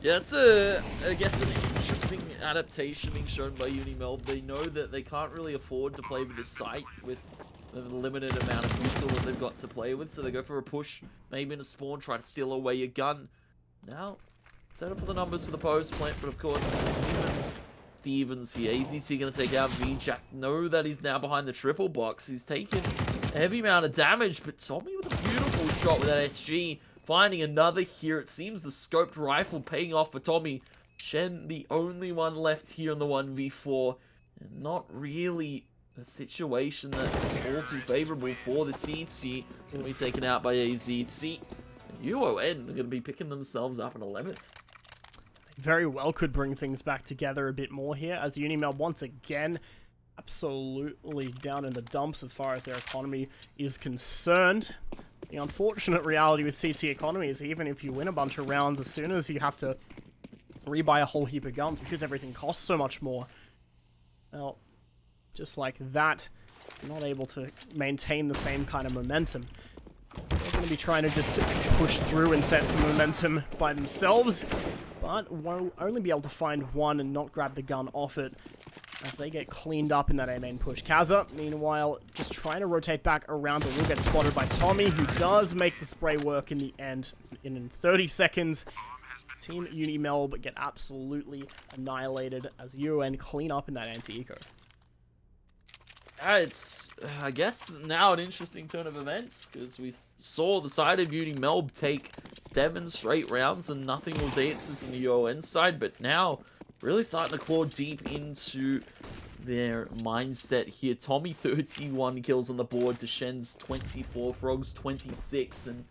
Yeah, it's I guess an interesting adaptation being shown by UniMelb. They know that they can't really afford to play with this site with the limited amount of util that they've got to play with, so they go for a push, maybe in a spawn, try to steal away your gun. Now, set up for the numbers for the post plant, but of course, Stevens here. AZT going to take out V-Jack. Know that he's now behind the triple box. He's taken a heavy amount of damage, but Tommy with a beautiful shot with that SG. Finding another here. It seems the scoped rifle paying off for Tommy. Shen, the only one left here on the 1v4. And not really a situation that's all too favorable for the CSGO. Going to be taken out by AZT. And UON are going to be picking themselves up in 11th. Very well could bring things back together a bit more here, as UniMelb once again absolutely down in the dumps as far as their economy is concerned. The unfortunate reality with CT economy is even if you win a bunch of rounds, as soon as you have to rebuy a whole heap of guns because everything costs so much more, well, just like that, you're not able to maintain the same kind of momentum. They're going to be trying to just push through and set some momentum by themselves, but won't only be able to find one and not grab the gun off it as they get cleaned up in that A main push. Kaza, meanwhile, just trying to rotate back around, but will get spotted by Tommy, who does make the spray work in the end. In 30 seconds, Team UniMelb get absolutely annihilated as UON clean up in that anti-eco. It's, I guess, now an interesting turn of events, because we saw the side of UniMelb take 7 straight rounds and nothing was answered from the UON side, but now really starting to claw deep into their mindset here. Tommy 31 kills on the board to Shen's 24, Frog's 26, and,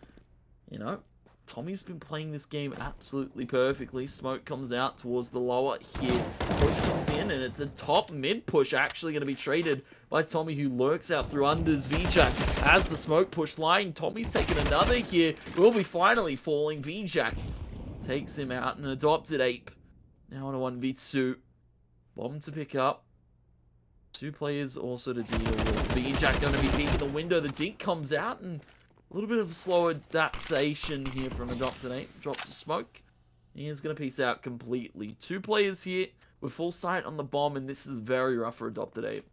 you know, Tommy's been playing this game absolutely perfectly. Smoke comes out towards the lower here. Push comes in, and it's a top mid push actually going to be traded by Tommy, who lurks out through unders V-Jack. As the smoke push line, Tommy's taking another here. Will be finally falling. V-Jack takes him out, and adopted ape. Now on a 1v2. Bomb to pick up. 2 players also to deal with. V-Jack going to be peeking the window. The dink comes out, and a little bit of a slow adaptation here from Adopted Ape. Drops the smoke. He is going to peace out completely. 2 players here with full sight on the bomb, and this is very rough for Adopted Ape.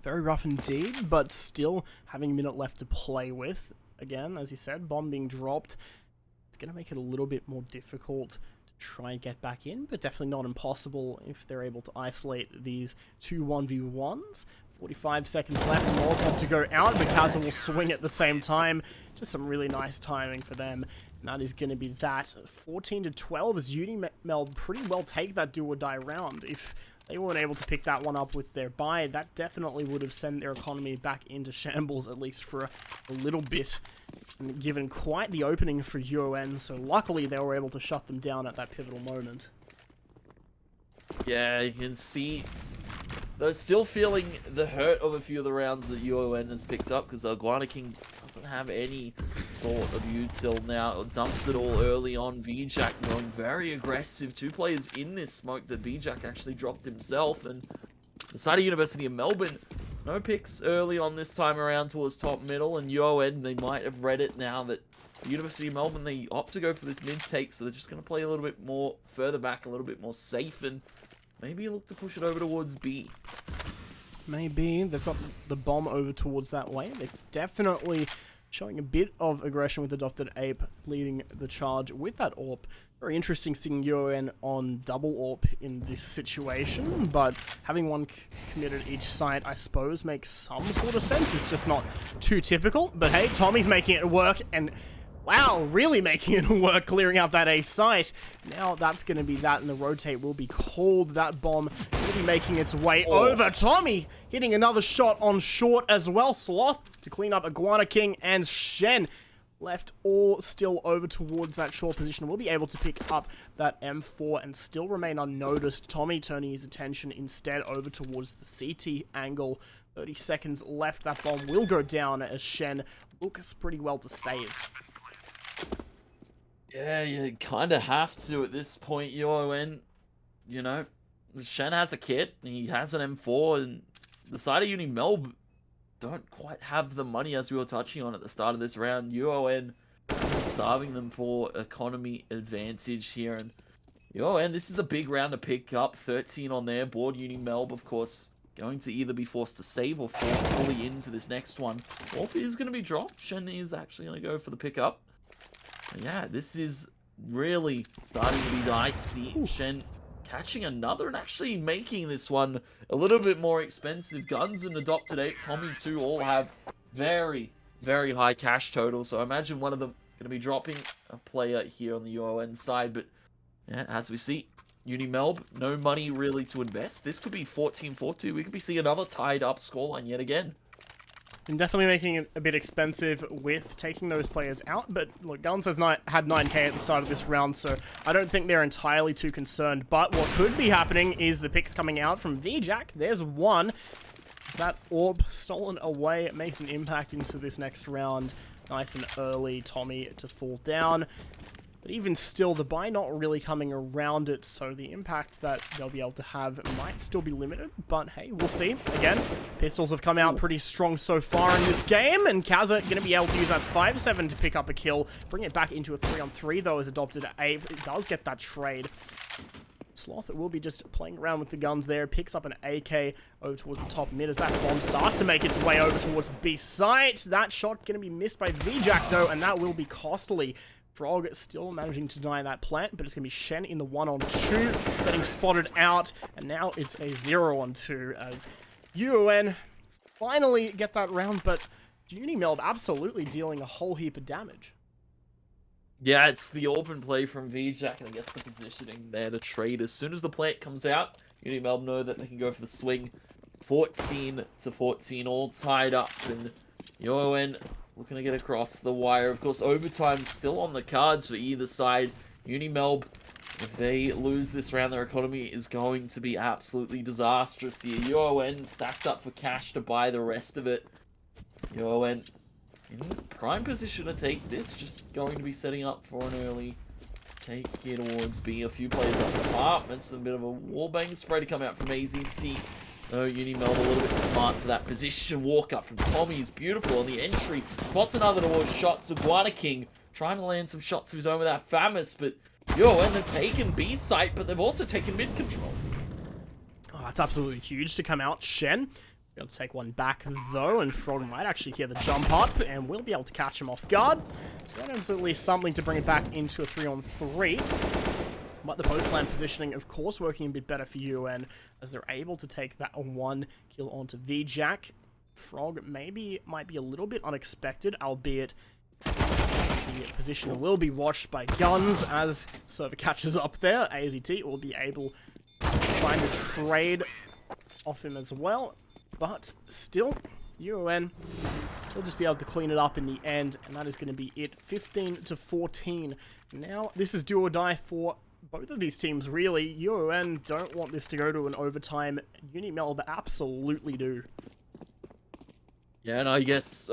Very rough indeed, but still having a minute left to play with. Again, as you said, bomb being dropped. It's going to make it a little bit more difficult to try and get back in, but definitely not impossible if they're able to isolate these 2 1v1s. 45 seconds left. Molotov to go out, but Kaza will swing at the same time. Just some really nice timing for them. And that is going to be that. 14-12 as UniMelb pretty well take that do or die round. If they weren't able to pick that one up with their buy, that definitely would have sent their economy back into shambles, at least for a little bit, and given quite the opening for UON, so luckily they were able to shut them down at that pivotal moment. Yeah, you can see they're still feeling the hurt of a few of the rounds that UON has picked up, because Iguana King doesn't have any sort of util now. Dumps it all early on. VJack going very aggressive. 2 players in this smoke that VJack actually dropped himself. And the side of University of Melbourne, no picks early on this time around towards top middle. And UON, they might have read it now that University of Melbourne, they opt to go for this mid take. So they're just going to play a little bit more further back, a little bit more safe. And maybe look to push it over towards B. Maybe. They've got the bomb over towards that way. They're definitely showing a bit of aggression with Adopted Ape, leading the charge with that AWP. Very interesting seeing UON on double AWP in this situation, but having one committed each side, I suppose, makes some sort of sense. It's just not too typical, but hey, Tommy's making it work, and wow, really making it work, clearing out that A site. Now that's going to be that, and the rotate will be called. That bomb will be making its way over. Tommy hitting another shot on short as well. Sloth to clean up Iguana King, and Shen left all still over towards that short position. Will be able to pick up that M4 and still remain unnoticed. Tommy turning his attention instead over towards the CT angle. 30 seconds left. That bomb will go down as Shen looks pretty well to save. Yeah, you kind of have to at this point, UON. You know, Shen has a kit, he has an M4, and the side of UniMelb don't quite have the money, as we were touching on at the start of this round. UON starving them for economy advantage here, and UON, this is a big round to pick up. 13 on their board. UniMelb, of course, going to either be forced to save or forced fully into this next one. AWP is going to be dropped. Shen is actually going to go for the pickup. Yeah, this is really starting to be dicey. Shen catching another and actually making this one a little bit more expensive. Guns and Adopted Ape, Tommy too, all have very, very high cash totals. So I imagine one of them going to be dropping a player here on the UON side. But yeah, as we see, UniMelb, no money really to invest. This could be 14-4-2. We could be seeing another tied up scoreline yet again. And definitely making it a bit expensive with taking those players out, but look, Guns has had 9k at the start of this round, so I don't think they're entirely too concerned. But what could be happening is the picks coming out from VJack. There's one. That AWP stolen away. It makes an impact into this next round. Nice and early. Tommy to fall down. But even still, the buy not really coming around it, so the impact that they'll be able to have might still be limited. But hey, we'll see. Again, pistols have come out pretty strong so far in this game, and Kaza going to be able to use that 5-7 to pick up a kill. Bring it back into a 3-on-3, though, as Adopted Ape. It does get that trade. Sloth will be just playing around with the guns there. Picks up an AK over towards the top mid as that bomb starts to make its way over towards the B site. That shot going to be missed by VJack, though, and that will be costly. Frog still managing to deny that plant, but it's going to be Shen in the 1-on-2, getting spotted out, and now it's a 0-on-2 as UON finally get that round, but UniMelb absolutely dealing a whole heap of damage. Yeah, it's the open play from VJack, and I guess the positioning there to trade. As soon as the plant comes out, UniMelb know that they can go for the swing. 14-14, all tied up, and UON looking to get across the wire. Of course, overtime still on the cards for either side. UniMelb, if they lose this round, their economy is going to be absolutely disastrous here. UON stacked up for cash to buy the rest of it. UON in prime position to take this, just going to be setting up for an early take here towards B. A few players up apartments, a bit of a wallbang spray to come out from AZC. Oh, UniMelb a little bit smart to that position. Walk up from Tommy is beautiful on the entry. Spots another towards shots. Iguana King trying to land some shots of his own with that Famous, but and they've taken B site, but they've also taken mid control. Oh, that's absolutely huge to come out. Shen be able to take one back though, and Frog might actually hear the jump up, and we'll be able to catch him off guard. So that is at least something to bring it back into a 3-on-3. But the both land positioning, of course, working a bit better for UN as they're able to take that 1 kill onto VJack. Frog might be a little bit unexpected, albeit the position will be watched by Guns as server catches up there. AZT will be able to find a trade off him as well, but still, UN will just be able to clean it up in the end, and that is going to be it. 15-14. Now, this is do or die for both of these teams, really. UN don't want this to go to an overtime. UniMelb absolutely do. Yeah, and I guess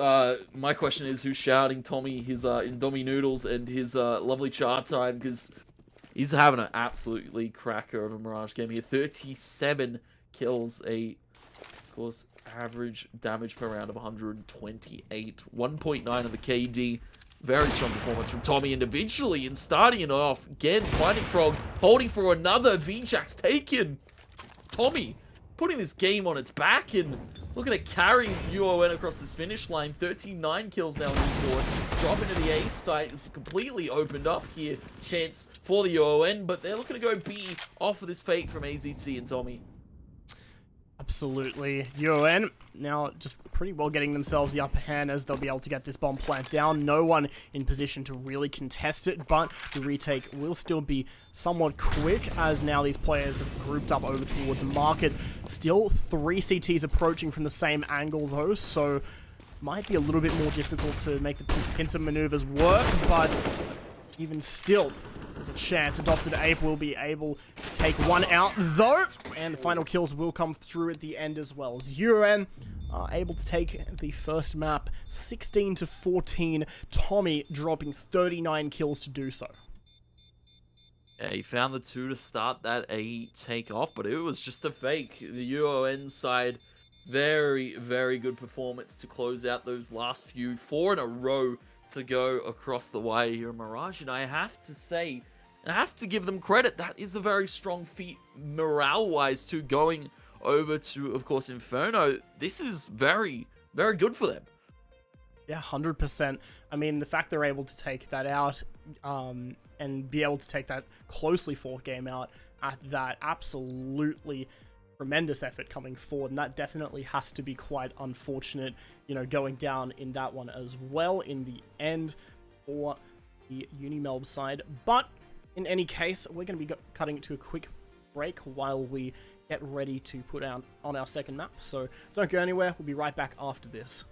my question is, who's shouting Tommy his Indomie noodles and his lovely Chatime, because he's having an absolutely cracker of a Mirage game here. 37 kills, of course, average damage per round of 128, 1.9 of the KD. Very strong performance from Tommy individually, and starting it off again, finding Frog, holding for another. VJack's taken. Tommy putting this game on its back and looking to carry UON across this finish line. 39 kills now on the board. Drop into the A site is completely opened up here. Chance for the UON, but they're looking to go B off of this fake from AZT and Tommy. Absolutely. UON now just pretty well getting themselves the upper hand as they'll be able to get this bomb plant down. No one in position to really contest it, but the retake will still be somewhat quick as now these players have grouped up over towards market. Still 3 CTs approaching from the same angle though, so might be a little bit more difficult to make the pincer maneuvers work, but even still, there's a chance Adopted Ape will be able to take one out, though, and the final kills will come through at the end as well, as UN are able to take the first map 16-14, Tommy dropping 39 kills to do so. Yeah, he found the 2 to start that A takeoff, but it was just a fake. The UON side, very, very good performance to close out those last few, 4 in a row to go across the wire here in Mirage, and I have to say, and I have to give them credit, that is a very strong feat morale-wise too, going over to, of course, Inferno. This is very, very good for them. Yeah, 100%. I mean, the fact they're able to take that out, and be able to take that closely fought game out at that, absolutely tremendous effort coming forward, and that definitely has to be quite unfortunate, you know, going down in that one as well in the end for the UniMelb side. But in any case, we're going to be cutting it to a quick break while we get ready to put out on our second map, so don't go anywhere. We'll be right back after this.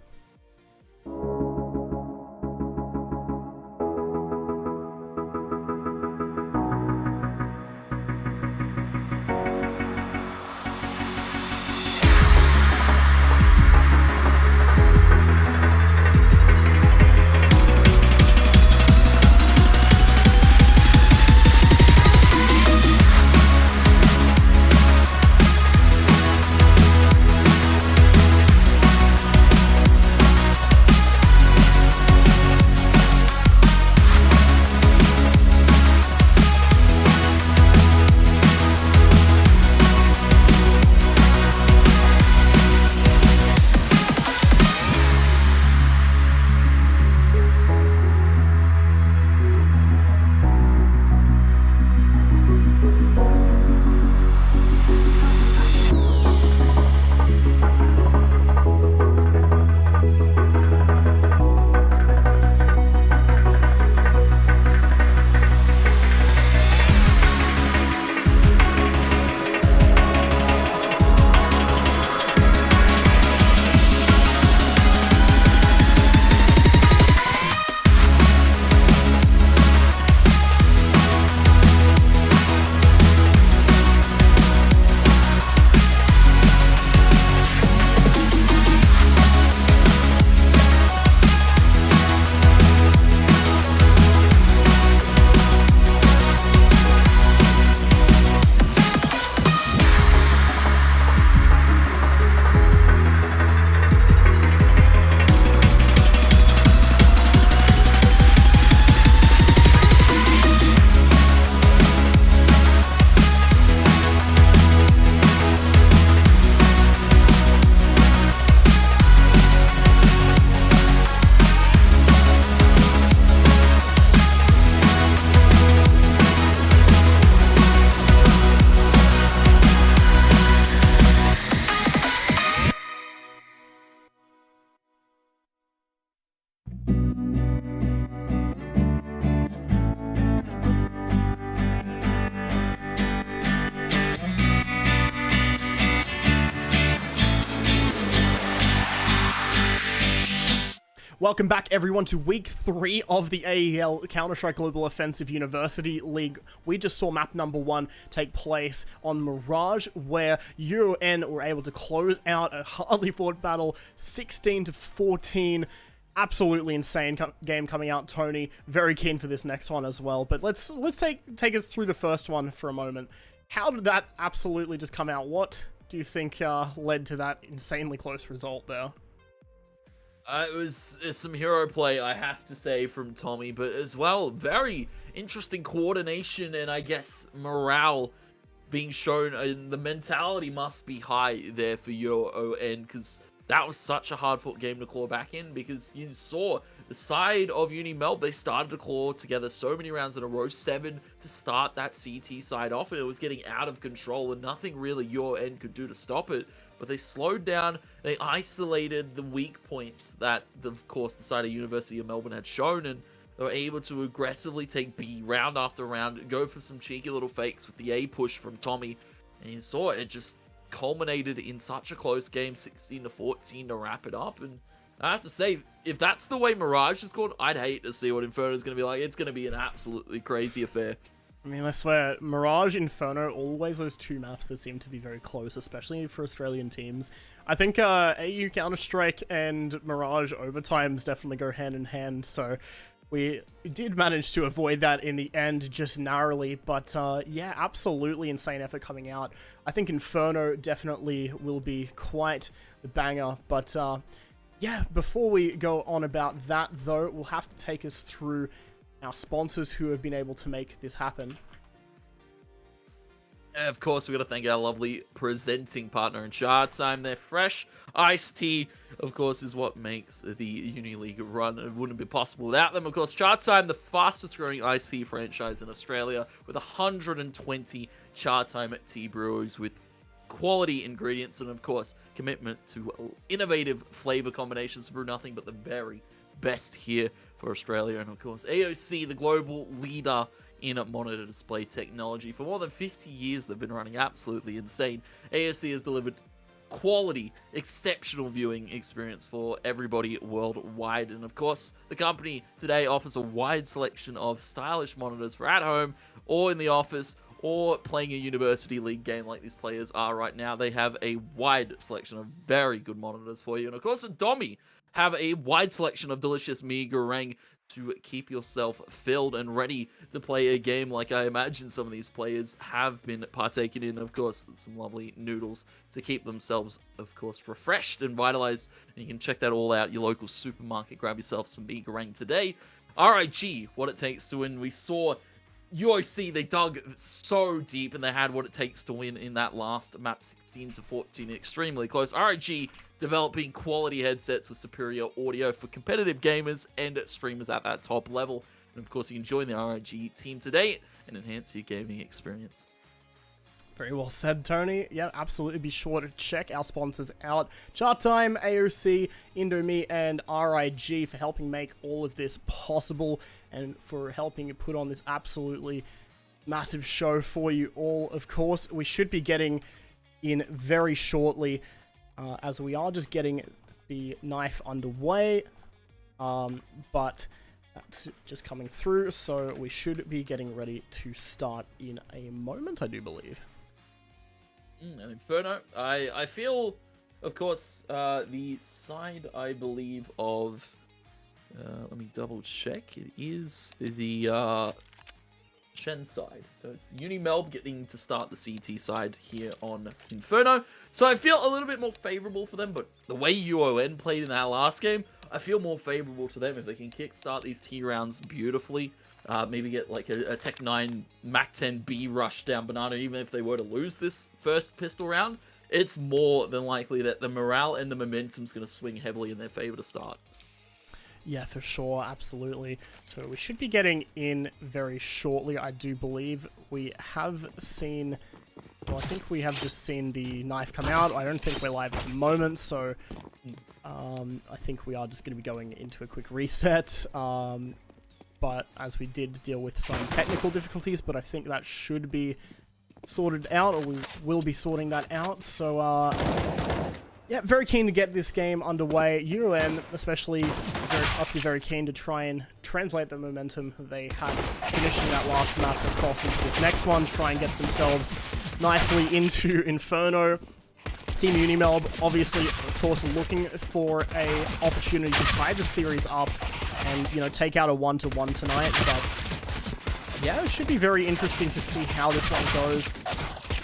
Welcome back, everyone, to Week 3 of the AEL Counter-Strike Global Offensive University League. We just saw map number 1 take place on Mirage, where UON were able to close out a hardly fought battle, 16-14. Absolutely insane game coming out, Tony. Very keen for this next one as well. But let's take us through the first one for a moment. How did that absolutely just come out? What do you think led to that insanely close result there? It was some hero play, I have to say, from Tommy, but as well, very interesting coordination and I guess morale being shown, and the mentality must be high there for UON, because that was such a hard-fought game to claw back in, because you saw the side of UniMelb, they started to claw together so many rounds in a row, 7 to start that CT side off, and it was getting out of control, and nothing really UON could do to stop it. But they slowed down, they isolated the weak points that, of course, the side of University of Melbourne had shown, and they were able to aggressively take B round after round, go for some cheeky little fakes with the A push from Tommy, and you saw it just culminated in such a close game, 16-14 to wrap it up. And I have to say, if that's the way Mirage is going, I'd hate to see what Inferno is going to be like. It's going to be an absolutely crazy affair. I mean, I swear, Mirage, Inferno, always those two maps that seem to be very close, especially for Australian teams. I think AU Counter-Strike and Mirage overtimes definitely go hand in hand, so we did manage to avoid that in the end, just narrowly, but yeah, absolutely insane effort coming out. I think Inferno definitely will be quite the banger, but yeah, before we go on about that, though, we'll have to take us through our sponsors who have been able to make this happen. And of course, we've got to thank our lovely presenting partner in Chatime. They're fresh. Iced tea, of course, is what makes the Uni League run. It wouldn't be possible without them. Of course, Chatime, the fastest growing iced tea franchise in Australia, with 120 Chatime tea brewers with quality ingredients and, of course, commitment to innovative flavor combinations to brew nothing but the very best here for Australia. And of course, AOC, the global leader in monitor display technology. For more than 50 years, they've been running absolutely insane. AOC has delivered quality, exceptional viewing experience for everybody worldwide. And of course, the company today offers a wide selection of stylish monitors for at home or in the office, or playing a University League game like these players are right now. They have a wide selection of very good monitors for you. And of course, Indomie have a wide selection of delicious mee goreng to keep yourself filled and ready to play a game like I imagine some of these players have been partaking in. Of course, some lovely noodles to keep themselves, of course, refreshed and vitalized. And you can check that all out at your local supermarket. Grab yourself some mee goreng today. RIG, what it takes to win. We saw UOC, they dug so deep and they had what it takes to win in that last map, 16-14, extremely close. RIG developing quality headsets with superior audio for competitive gamers and streamers at that top level. And of course, you can join the RIG team today and enhance your gaming experience. Very well said, Tony. Yeah, absolutely. Be sure to check our sponsors out. Chatime, AOC, Indomie, and RIG for helping make all of this possible and for helping put on this absolutely massive show for you all. Of course, we should be getting in very shortly, as we are just getting the knife underway, but that's just coming through, so we should be getting ready to start in a moment, I do believe. And Inferno, I feel, of course, the side, I believe, of, let me double check, it is the Shen side. So it's UniMelb getting to start the CT side here on Inferno. So I feel a little bit more favorable for them, but the way UON played in that last game, I feel more favorable to them if they can kickstart these T rounds beautifully. Maybe get like a Tech 9 Mac 10 B rush down Banana, even if they were to lose this first pistol round. It's more than likely that the morale and the momentum's going to swing heavily in their favor to start. Yeah, for sure, absolutely. So we should be getting in very shortly, I do believe. We have seen, well, I think we have just seen the knife come out. I don't think we're live at the moment, so I think we are just going to be going into a quick reset. But as we did deal with some technical difficulties, but I think that should be sorted out, or we will be sorting that out. So Yeah, very keen to get this game underway. UON especially must be very keen to try and translate the momentum they had finishing that last map across into this next one, try and get themselves nicely into Inferno. Team UniMelb, obviously, of course, looking for a opportunity to tie the series up and, you know, take out a 1-1 tonight, but yeah, it should be very interesting to see how this one goes.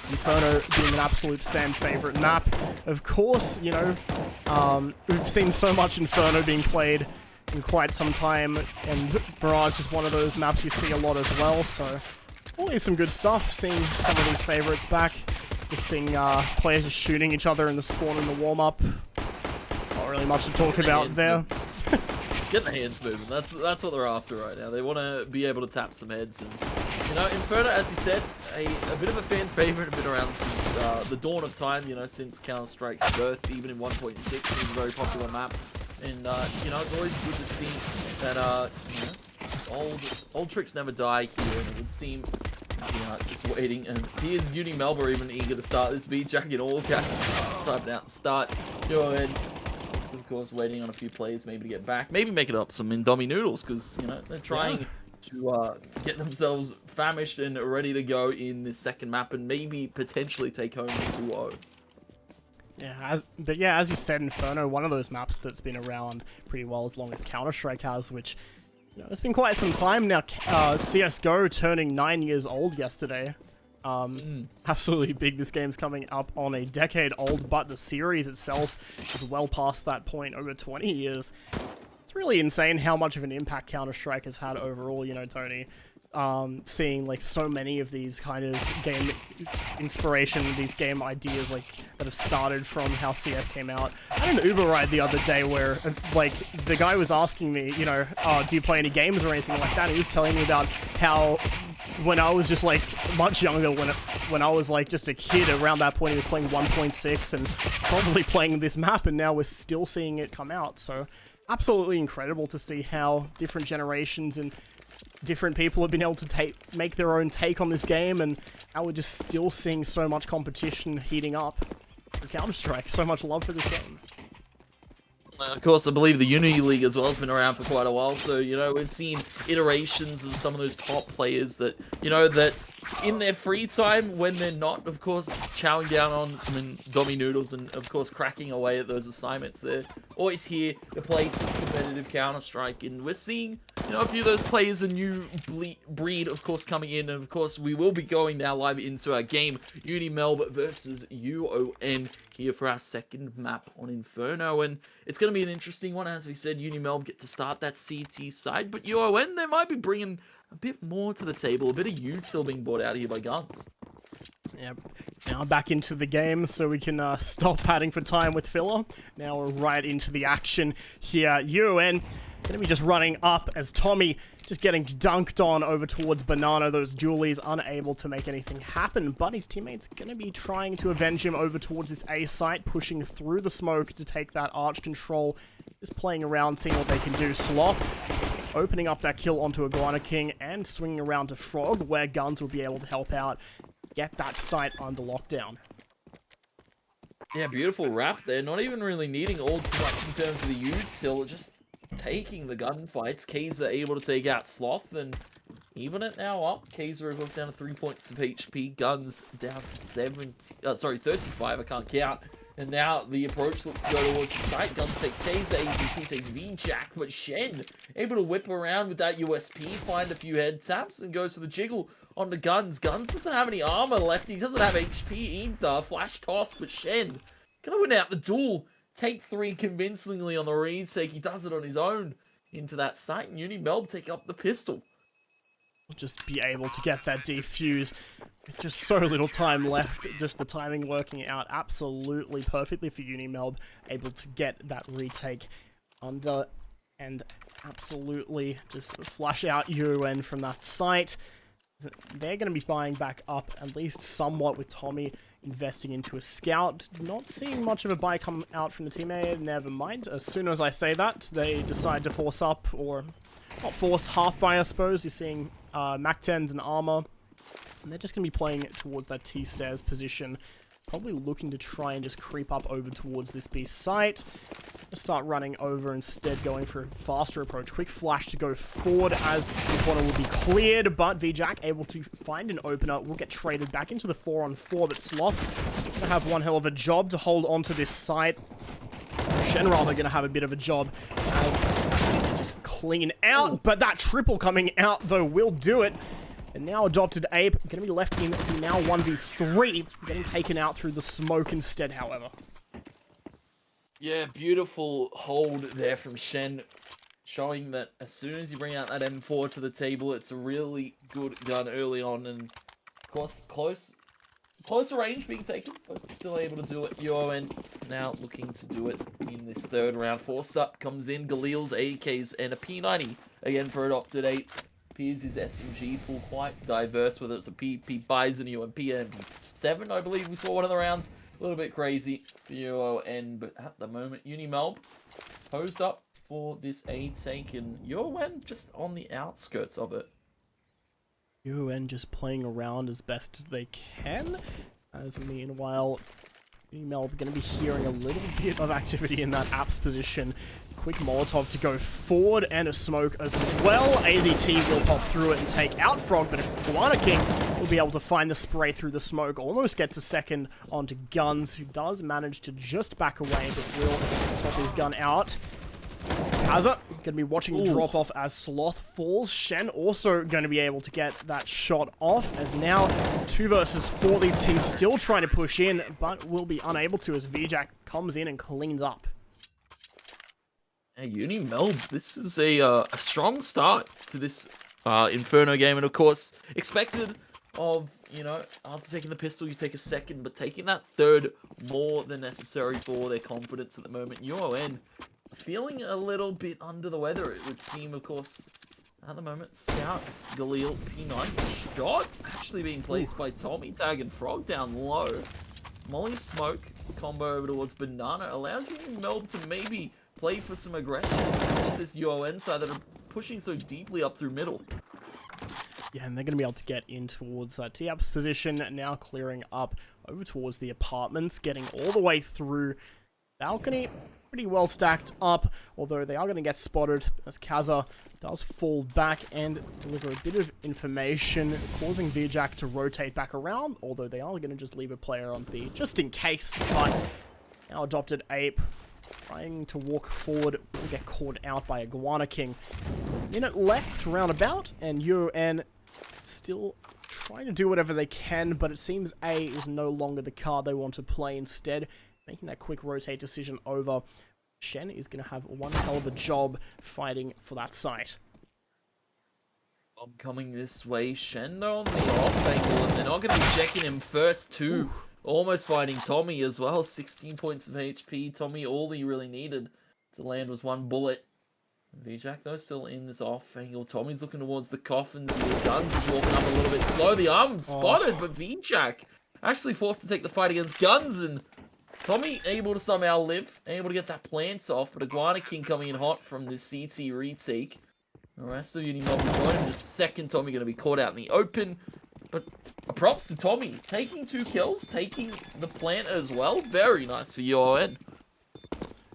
Inferno being an absolute fan favorite map. Of course, you know, we've seen so much Inferno being played in quite some time, and Mirage is one of those maps you see a lot as well, so always some good stuff, seeing some of these favorites back. Just seeing players just shooting each other in the spawn in the warm-up. Not really much to talk about there. Get the hands moving. That's what they're after right now. They want to be able to tap some heads. And, you know, Inferno, as you said, a bit of a fan favorite, been around since the dawn of time, you know, since Counter-Strike's birth, even in 1.6. It was a very popular map. And, you know, it's always good to see that, you know, old tricks never die here. And it would seem, you know, just waiting. And here's UniMelb are even eager to start this V-Jack in all caps. Typing out start. Go ahead. Of course, waiting on a few players maybe to get back. Maybe make it up some Indomie noodles, because, you know, they're trying to get themselves famished and ready to go in this second map and maybe potentially take home the 2-0. Yeah, but yeah, as you said, Inferno, one of those maps that's been around pretty well as long as Counter-Strike has, which, you know, it's been quite some time now. CSGO turning 9 years old yesterday. Absolutely big. This game's coming up on a decade old, but the series itself is well past that point, over 20 years. It's really insane how much of an impact Counter-Strike has had overall, you know, Tony. Seeing like so many of these kind of game inspiration, these game ideas like that have started from how CS came out. I had an Uber ride the other day where like the guy was asking me, you know, do you play any games or anything like that? And he was telling me about how when I was just like much younger, when I was like just a kid around that point, he was playing 1.6 and probably playing this map, and now we're still seeing it come out. So absolutely incredible to see how different generations and different people have been able to make their own take on this game, and how we're just still seeing so much competition heating up for Counter-Strike. So much love for this game. Of course, I believe the Uni League as well has been around for quite a while, so, you know, we've seen iterations of some of those top players that, you know, that in their free time, when they're not, of course, chowing down on some Indomie noodles and, of course, cracking away at those assignments, they're always here to play some competitive Counter-Strike, and we're seeing, you know, a few of those players, a new breed, of course, coming in, and, of course, we will be going now live into our game, UniMelb versus UON, here for our second map on Inferno, and it's going to be an interesting one. As we said, UniMelb get to start that CT side, but UON, they might be bringing a bit more to the table, a bit of util being brought out here by guns. Yep. Now back into the game so we can stop padding for time with filler. Now we're right into the action here. UON going to be just running up as Tommy just getting dunked on over towards Banana. Those dualies unable to make anything happen, but his teammates going to be trying to avenge him over towards this A site, pushing through the smoke to take that arch control. Just playing around, seeing what they can do. Sloth opening up that kill onto Iguana King and swinging around to Frog, where Guns will be able to help out, get that site under lockdown. Yeah, beautiful wrap there. Not even really needing all too much in terms of the util, just taking the gunfights. Kaiser able to take out Sloth and even it now up. Kaiser, of course, down to 3 points of HP. Guns down to 35. I can't count. And now the approach looks to go towards the site. Guns takes Kaiser, AZT takes V-Jack, but Shen able to whip around with that USP, find a few head taps, and goes for the jiggle on the Guns. Guns doesn't have any armor left. He doesn't have HP either. Flash toss, but Shen gonna win out the duel. Take 3 convincingly on the retake. He does it on his own into that site, and UniMelb take up the pistol. We'll just be able to get that defuse with just so little time left. Just the timing working out absolutely perfectly for UniMelb, able to get that retake under and absolutely just flush out UON from that site. They're going to be buying back up at least somewhat with Tommy investing into a scout. Not seeing much of a buy come out from the teammate. Never mind. As soon as I say that, they decide to force up, or not force, half buy, I suppose. You're seeing Mac 10s and armor. And they're just going to be playing towards that T-stairs position. probably looking to try and just creep up over towards this B site. Start running over, instead going for a faster approach. Quick flash to go forward as the corner will be cleared, but VJack able to find an opener. Will get traded back into the 4-on-4, but Sloth gonna have one hell of a job to hold onto this site. Shen rather gonna have a bit of a job as just clean out, but that triple coming out though will do it. And now Adopted Ape gonna be left in the now 1v3, getting taken out through the smoke instead, however. Yeah, beautiful hold there from Shen, showing that as soon as you bring out that M4 to the table, it's a really good gun early on, and of course, closer range being taken, but still able to do it. UON now looking to do it in this third round. Force up comes in, Galil's, AKs, and a P90 again for Adopted Ape. Appears his SMG pool quite diverse, whether it's a PP Bison, UMP, and MP7, I believe we saw one of the rounds. A little bit crazy for UON, but at the moment, UniMelb posed up for this A take, and UON just on the outskirts of it. UON just playing around as best as they can, as meanwhile, UniMelb going to be hearing a little bit of activity in that apps position. Quick Molotov to go forward, and a smoke as well. AZT will pop through it and take out Frog, but Iguana King will be able to find the spray through the smoke. Almost gets a second onto Guns, who does manage to just back away, but will top his gun out. Kaza going to be watching the drop off as Sloth falls. Shen also going to be able to get that shot off, as now 2 versus 4. These teams still trying to push in, but will be unable to as VJack comes in and cleans up. Hey, UniMelb, this is a strong start to this Inferno game, and of course, expected of, you know, after taking the pistol, you take a second, but taking that third more than necessary for their confidence at the moment. UON feeling a little bit under the weather, it would seem, of course, at the moment. Scout, Galil, P9 shot actually being placed by Tommy, tagging Frog down low. Molly Smoke combo over towards Banana allows UniMelb to maybe play for some aggression against this UON side that are pushing so deeply up through middle. Yeah, and they're going to be able to get in towards that T-Apps position, now clearing up over towards the apartments, getting all the way through balcony. Pretty well stacked up, although they are going to get spotted as Kaza does fall back and deliver a bit of information, causing VJack to rotate back around, although they are going to just leave a player on B just in case. But now Adopted Ape trying to walk forward will get caught out by Iguana King. Minute left roundabout, and UON still trying to do whatever they can, but it seems A is no longer the card they want to play. Instead, making that quick rotate decision over. Shen is going to have one hell of a job fighting for that site. I'm coming this way. Shen though on the off angle, and they're not going to be checking him first too. Almost finding Tommy as well. 16 points of HP. Tommy, all he really needed to land was one bullet. VJack though still in this off angle. Tommy's looking towards the coffins. The Guns is walking up a little bit slow. The arm's spotted, but VJack actually forced to take the fight against Guns, and Tommy able to somehow live, able to get that plants off, but Iguana King coming in hot from the CT retake. The rest of UniMelb will join him in just a second. Tommy going to be caught out in the open, but props to Tommy. Taking 2 kills, taking the plant as well. Very nice for UON.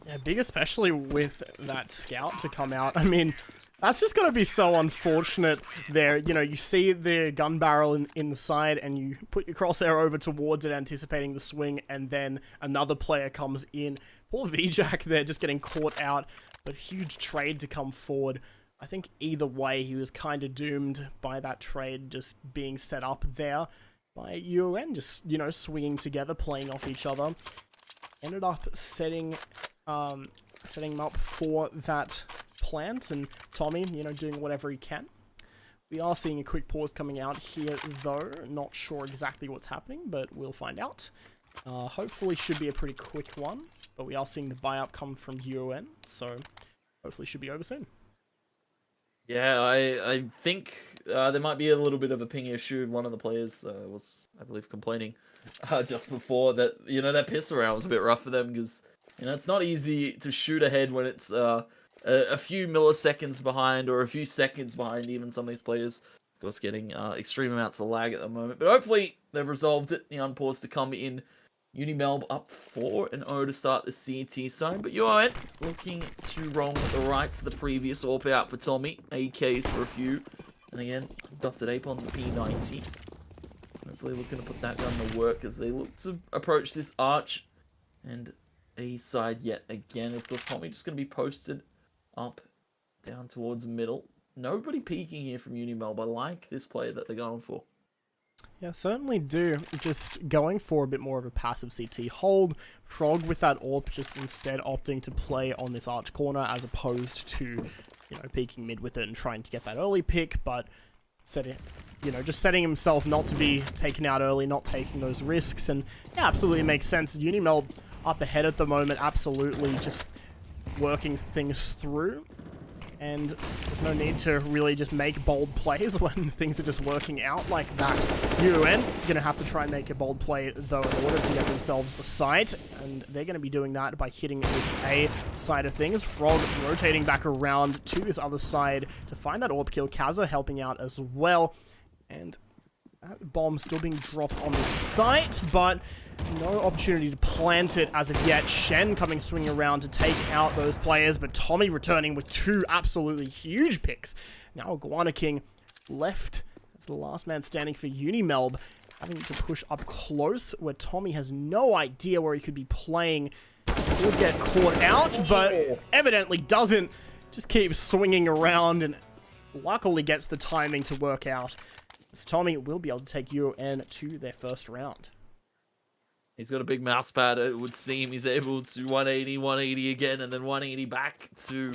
Yeah, big especially with that scout to come out. I mean, that's just going to be so unfortunate there. You know, you see the gun barrel in the side and you put your crosshair over towards it, anticipating the swing, and then another player comes in. Poor VJack there just getting caught out, but huge trade to come forward. I think either way, he was kind of doomed by that trade just being set up there by UON, just, you know, swinging together, playing off each other. Ended up setting him up for that plant, and Tommy, you know, doing whatever he can. We are seeing a quick pause coming out here, though. Not sure exactly what's happening, but we'll find out. Hopefully should be a pretty quick one, but we are seeing the buy-up come from UON, so hopefully should be over soon. Yeah, I think there might be a little bit of a ping issue. One of the players was, I believe, complaining just before that, you know, that pistol round was a bit rough for them because, you know, it's not easy to shoot ahead when it's a few milliseconds behind or a few seconds behind even some of these players. Of course, getting extreme amounts of lag at the moment. But hopefully they've resolved it. The unpause to come in UniMelb up 4-0 to start the CT side, but UON looking to wrong the right to the previous AWP out for Tommy. AKs for a few. And again, Dr. Ape on the P90. Hopefully looking to put that gun to work as they look to approach this arch. And A side yet again. Of course, Tommy just going to be posted up, down towards the middle. Nobody peeking here from UniMelb. I like this play that they're going for. Yeah, certainly do. Just going for a bit more of a passive CT hold. Frog with that AWP just instead opting to play on this arch corner as opposed to, you know, peeking mid with it and trying to get that early pick, but just setting himself not to be taken out early, not taking those risks, and yeah, absolutely makes sense. UniMelb up ahead at the moment, absolutely just working things through. And there's no need to really just make bold plays when things are just working out like that. UON gonna have to try and make a bold play though in order to get themselves a site, and they're gonna be doing that by hitting this A side of things. Frog rotating back around to this other side to find that AWP kill. Kaza helping out as well, and that bomb still being dropped on the site, but no opportunity to plant it as of yet. Shen coming swinging around to take out those players, but Tommy returning with 2 absolutely huge picks. Now Iguana King left as the last man standing for UniMelb, having to push up close where Tommy has no idea where he could be playing. He would get caught out, but evidently doesn't. Just keeps swinging around and luckily gets the timing to work out. So Tommy will be able to take UON to their first round. He's got a big mouse pad, it would seem. He's able to 180 again, and then 180 back to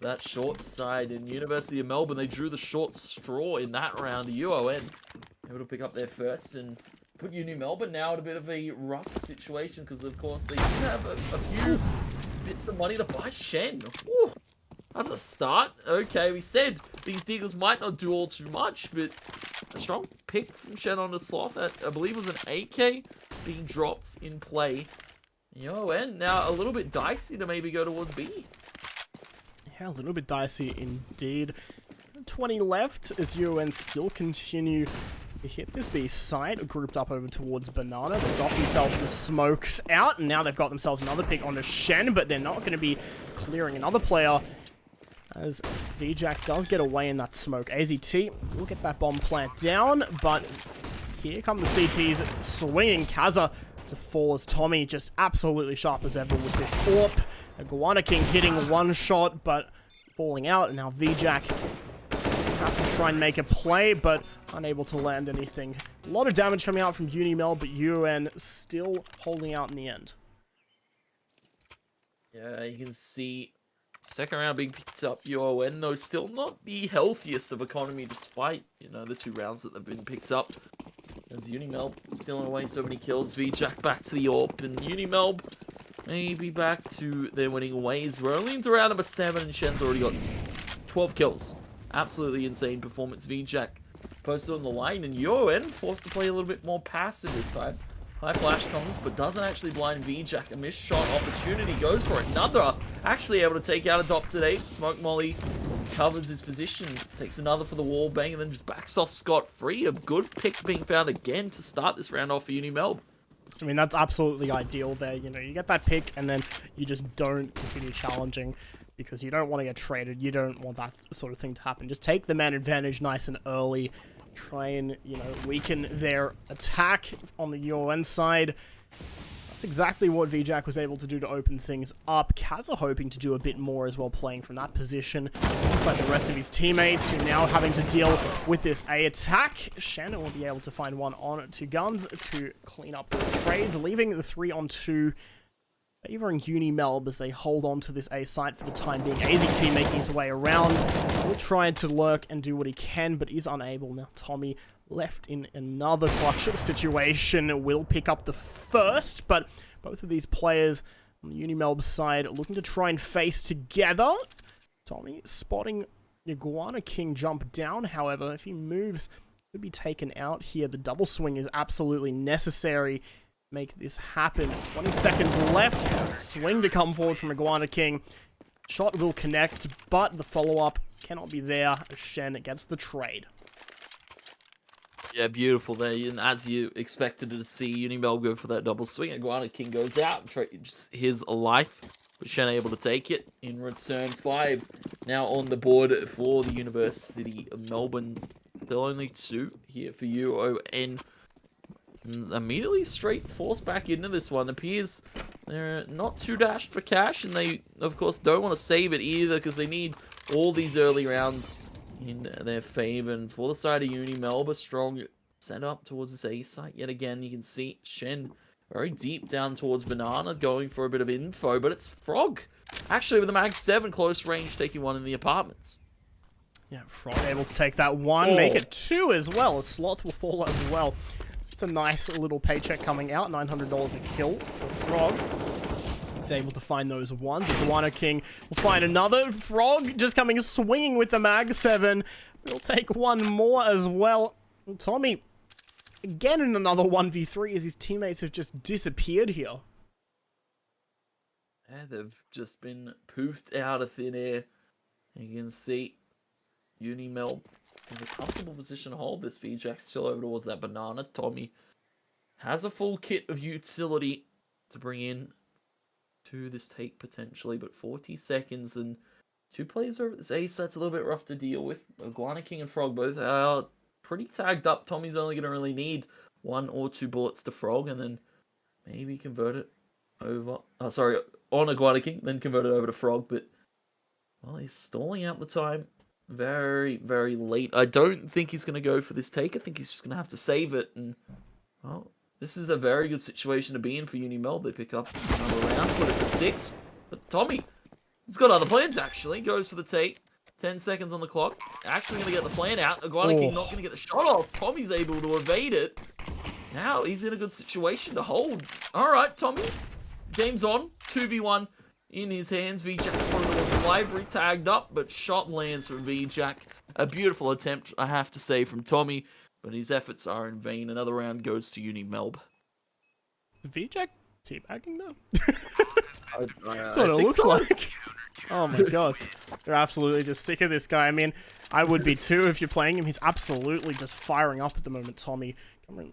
that short side. In University of Melbourne, they drew the short straw in that round. UON able to pick up their first and put UniMelb now in a bit of a rough situation, because of course they do have a few bits of money to buy Shen. Ooh, that's a start. Okay, we said these deagles might not do all too much, but a strong pick from Shen on the sloth at, I believe it was an AK being dropped in play. UON now a little bit dicey to maybe go towards B. Yeah, a little bit dicey indeed. 20 left as UON still continue to hit this B site, grouped up over towards Banana. They've got themselves the smokes out, and now they've got themselves another pick onto Shen, but they're not going to be clearing another player as VJack does get away in that smoke. AZT will get that bomb plant down, but here come the CTs swinging Kaza to fall as Tommy just absolutely sharp as ever with this AWP. Iguana King hitting one shot, but falling out, and now VJack have to try and make a play, but unable to land anything. A lot of damage coming out from UniMelb, but UON still holding out in the end. Yeah, you can see second round being picked up. UON, though, still not the healthiest of economy, despite, the 2 rounds that they've been picked up. As UniMelb stealing away so many kills. VJack back to the AWP, and UniMelb maybe back to their winning ways. We're only into round number 7, and Shen's already got 12 kills. Absolutely insane performance. VJack posted on the line, and UON forced to play a little bit more passive this time. High flash comes, but doesn't actually blind VJack. A missed shot opportunity, goes for another. Actually able to take out a Dr. Ape. Smoke Molly covers his position, takes another for the wall bang, and then just backs off scot-free. A good pick being found again to start this round off for UniMelb. I mean, that's absolutely ideal there. You get that pick, and then you just don't continue challenging because you don't want to get traded. You don't want that sort of thing to happen. Just take the man advantage nice and early. Try and, weaken their attack on the UON side. That's exactly what VJack was able to do to open things up. Kaza hoping to do a bit more as well, playing from that position. Looks like the rest of his teammates who now having to deal with this A attack. Shannon will be able to find one on 2 guns to clean up those trades, leaving the 3-on-2 favoring UniMelb as they hold on to this A site for the time being. AZT making his way around. Will try to lurk and do what he can, but is unable. Now Tommy left in another clutch situation. Will pick up the first, but both of these players on the UniMelb side looking to try and face together. Tommy spotting Iguana King jump down, however. If he moves, could be taken out here. The double swing is absolutely necessary. Make this happen. 20 seconds left. Swing to come forward from Iguana King. Shot will connect, but the follow-up cannot be there as Shen gets the trade. Yeah, beautiful there. And as you expected to see, UniMelb go for that double swing. Iguana King goes out, just his life, but Shen able to take it. In return, 5 now on the board for the University of Melbourne. Still only 2 here for UON. Immediately straight forced back into this one. Appears they're not too dashed for cash, and they, of course, don't want to save it either because they need all these early rounds in their favor. And for the side of UniMelb, a strong set up towards this A site yet again. You can see Shen very deep down towards Banana, going for a bit of info, but it's Frog actually with the Mag 7 close range, taking one in the apartments. Yeah, Frog able to take that one, make it 2 as well. A Sloth will fall as well. It's a nice little paycheck coming out, $900 a kill for Frog. He's able to find those ones. Iguana King will find another. Frog just coming swinging with the Mag 7. We'll take one more as well. And Tommy, again in another 1v3 as his teammates have just disappeared here. Yeah, they've just been poofed out of thin air. You can see UniMelb in a comfortable position to hold this. VJack still over towards that Banana. Tommy has a full kit of utility to bring in to this take potentially, but 40 seconds and 2 players over at this ace. That's a little bit rough to deal with. Iguana King and Frog both are pretty tagged up. Tommy's only going to really need 1 or 2 bullets to Frog, and then maybe convert it over. On Iguana King, then convert it over to Frog. But well, he's stalling out the time very, very late. I don't think he's going to go for this take. I think he's just going to have to save it. And well, this is a very good situation to be in for UniMelb. They pick up another round, put it to 6. But Tommy, he's got other plans actually. Goes for the take. 10 seconds on the clock. Actually going to get the plan out. Iguana King not going to get the shot off. Tommy's able to evade it. Now he's in a good situation to hold. All right, Tommy. Game's on. 2v1 in his hands. VJack's front was library tagged up, but shot lands from VJack. A beautiful attempt, I have to say, from Tommy, but his efforts are in vain. Another round goes to UniMelb. Is VJack teabagging though? That's That's what it looks like. Oh my god. They're absolutely just sick of this guy. I mean, I would be too if you're playing him. He's absolutely just firing up at the moment, Tommy.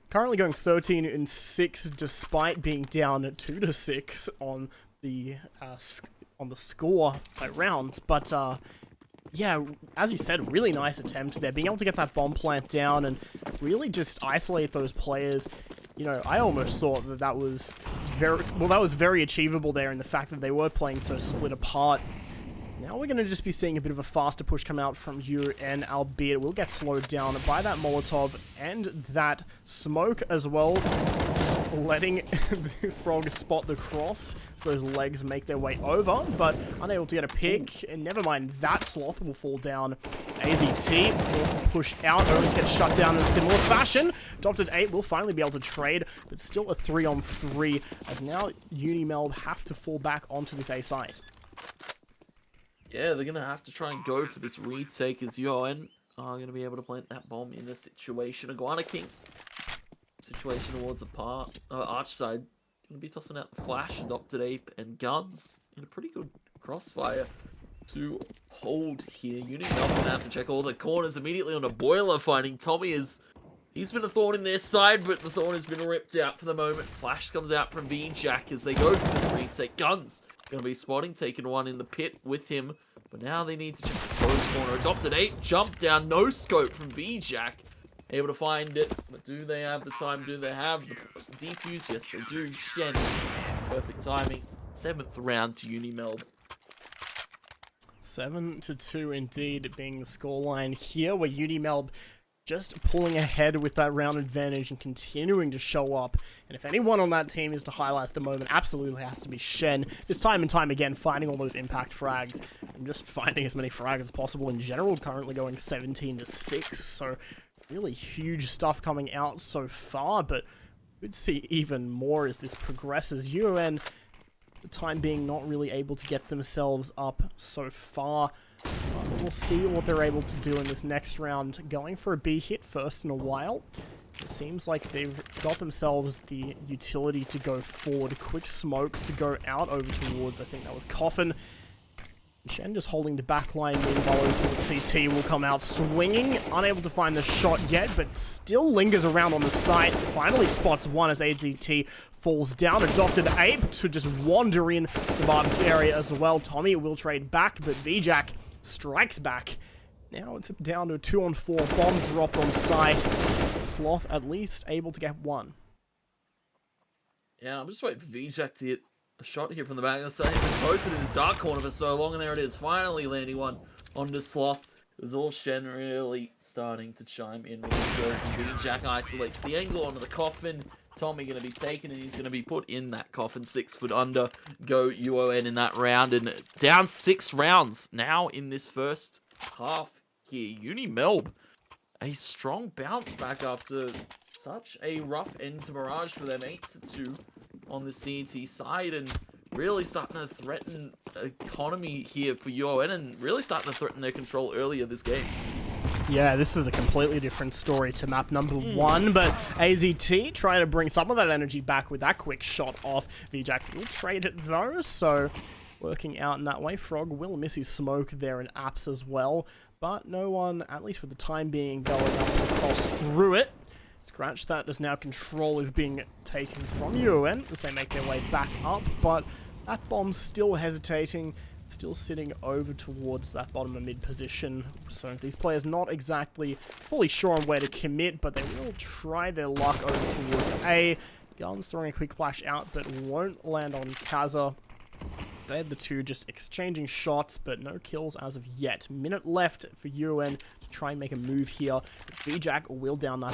Currently going 13-6 despite being down 2-6 on the score by rounds. But yeah, as you said, really nice attempt there. Being able to get that bomb plant down and really just isolate those players. You know, I almost thought that that was very achievable there in the fact that they were playing so split apart. Now we're going to just be seeing a bit of a faster push come out from UN, albeit it will get slowed down by that Molotov and that smoke as well. Just letting the Frog spot the cross, so those legs make their way over, but unable to get a pick. And never mind, that Sloth will fall down. AZT will push out, only to get shut down in a similar fashion. Adopted 8 will finally be able to trade, but still a 3-on-3, as now UniMelb have to fall back onto this A site. Yeah, they're going to have to try and go for this retake as UON are going to be able to plant that bomb in this situation. Iguana King, situation towards the arch side, going to be tossing out the flash, Adopted Ape, and guns in a pretty good crossfire to hold here. UniMelb going to have to check all the corners immediately on a boiler, finding Tommy is... He's been a thorn in their side, but the thorn has been ripped out for the moment. Flash comes out from VJack as they go for this retake. Guns going to be spotting, taking one in the pit with him. But now they need to check this close corner. Adopted 8, jump down, no scope from VJack. Able to find it, but do they have the time? Do they have the defuse? Yes, they do. Shen, perfect timing. 7th round to UniMelb. 7-2 indeed being the scoreline here, where UniMelb just pulling ahead with that round advantage and continuing to show up. And if anyone on that team is to highlight at the moment, absolutely has to be Shen. Just time and time again, finding all those impact frags and just finding as many frags as possible in general. Currently going 17-6, so really huge stuff coming out so far, but we'd see even more as this progresses. UON, the time being, not really able to get themselves up so far. We'll see what they're able to do in this next round. Going for a B hit first in a while. It seems like they've got themselves the utility to go forward. Quick smoke to go out over towards, I think that was Coffin. Shen just holding the back line, meanwhile CT will come out swinging, unable to find the shot yet, but still lingers around on the site. Finally spots one as AZT falls down. Adopted Ape to just wander in to the barbecue area as well. Tommy will trade back, but VJack strikes back. Now it's down to a 2-on-4. Bomb dropped on site. Sloth at least able to get one. Yeah, I'm just waiting for VJack to hit a shot here from the back of the side. He's been posted in his dark corner for so long, and there it is. Finally landing one onto Sloth. It was all Shen really starting to chime in with his goals, and VJack isolates the angle onto the coffin. Tommy going to be taken, and he's going to be put in that coffin 6 foot under. Go UON in that round, and down 6 rounds now in this first half here. UniMelb, a strong bounce back after such a rough end to Mirage for them. 8-2 on the CT side, and really starting to threaten economy here for UON, and really starting to threaten their control earlier this game. Yeah, this is a completely different story to map number 1, but AZT trying to bring some of that energy back with that quick shot off. VJack will trade it though, so working out in that way. Frog will miss his smoke there in apps as well, but no one, at least for the time being, going up across through it. Scratch that as now control is being taken from UON as they make their way back up, but that bomb's still hesitating, still sitting over towards that bottom of mid position. So these players not exactly fully sure on where to commit, but they will try their luck over towards A. Guns throwing a quick flash out, but won't land on Kaza. Instead, the two just exchanging shots, but no kills as of yet. Minute left for UON to try and make a move here. VJack will down that.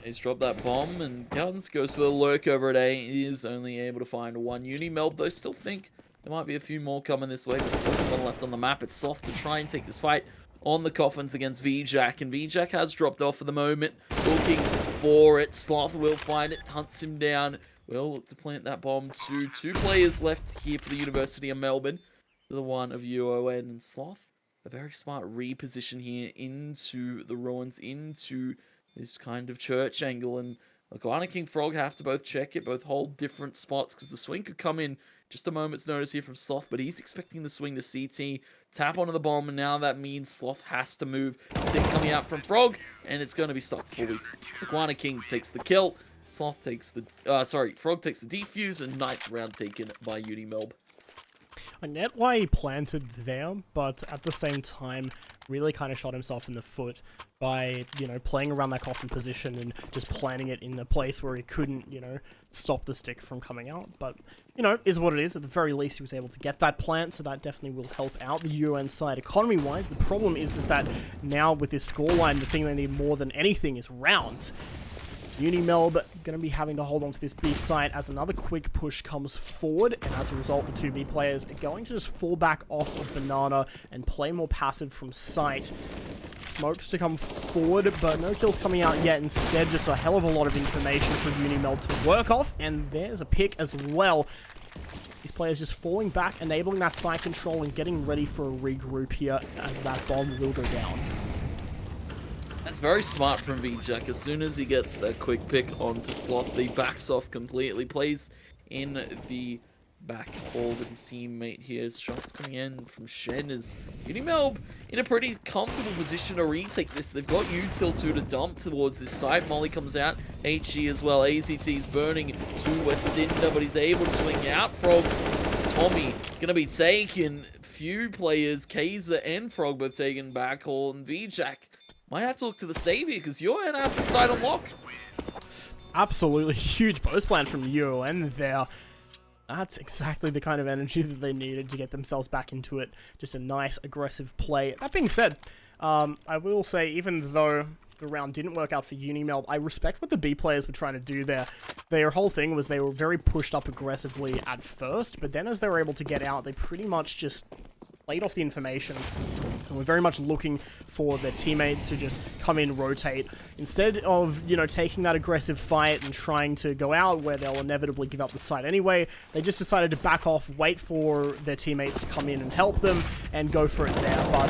He's dropped that bomb, and Guns goes for the lurk over at A. He is only able to find one. UniMelb, though, still think there might be a few more coming this way, but there's only one left on the map. It's Soft to try and take this fight on the coffins against VJack, and VJack has dropped off for the moment, looking for it. Sloth will find it, hunts him down, will look to plant that bomb too. 2 players left here for the University of Melbourne, the one of UON, and Sloth, a very smart reposition here into the ruins, into this kind of church angle, and Iguana King Frog have to both check it, both hold different spots, because the swing could come in just a moment's notice here from Sloth, but he's expecting the swing to CT, tap onto the bomb, and now that means Sloth has to move. Stick coming out from Frog, and it's going to be stopped fully. Iguana King takes the kill, Frog takes the defuse, and 9th round taken by UniMelb. I get why he planted there, but at the same time, really kind of shot himself in the foot by, you know, playing around that coffin position and just planting it in a place where he couldn't, you know, stop the stick from coming out. But, you know, is what it is. At the very least, he was able to get that plant, so that definitely will help out the UN side economy-wise. The problem is that now with this scoreline, the thing they need more than anything is rounds. UniMelb going to be having to hold on to this B site as another quick push comes forward, and as a result, the 2 B players are going to just fall back off of Banana and play more passive from site. Smokes to come forward, but no kills coming out yet. Instead, just a hell of a lot of information for UniMelb to work off, and there's a pick as well. These players just falling back, enabling that site control and getting ready for a regroup here as that bomb will go down. That's very smart from VJack. As soon as he gets that quick pick onto Sloth, he backs off completely, plays in the back hole with his teammate here. Shots coming in from Shen as UniMelb in a pretty comfortable position to retake this. They've got Util 2 to dump towards this side. Molly comes out, HE as well. AZT's burning to a cinder, but he's able to swing out. Frog, Tommy gonna be taken. Few players, Kaiser and Frog both taken back hole, and VJack might have to look to the savior because you're gonna have the side unlocked. Absolutely huge post plan from UON there. That's exactly the kind of energy that they needed to get themselves back into it. Just a nice, aggressive play. That being said, I will say, even though the round didn't work out for UniMelb, I respect what the B players were trying to do there. Their whole thing was they were very pushed up aggressively at first, but then as they were able to get out, they pretty much just played off the information, and we're very much looking for their teammates to just come in, rotate. Instead of, you know, taking that aggressive fight and trying to go out where they'll inevitably give up the site anyway, they just decided to back off, wait for their teammates to come in and help them, and go for it there. But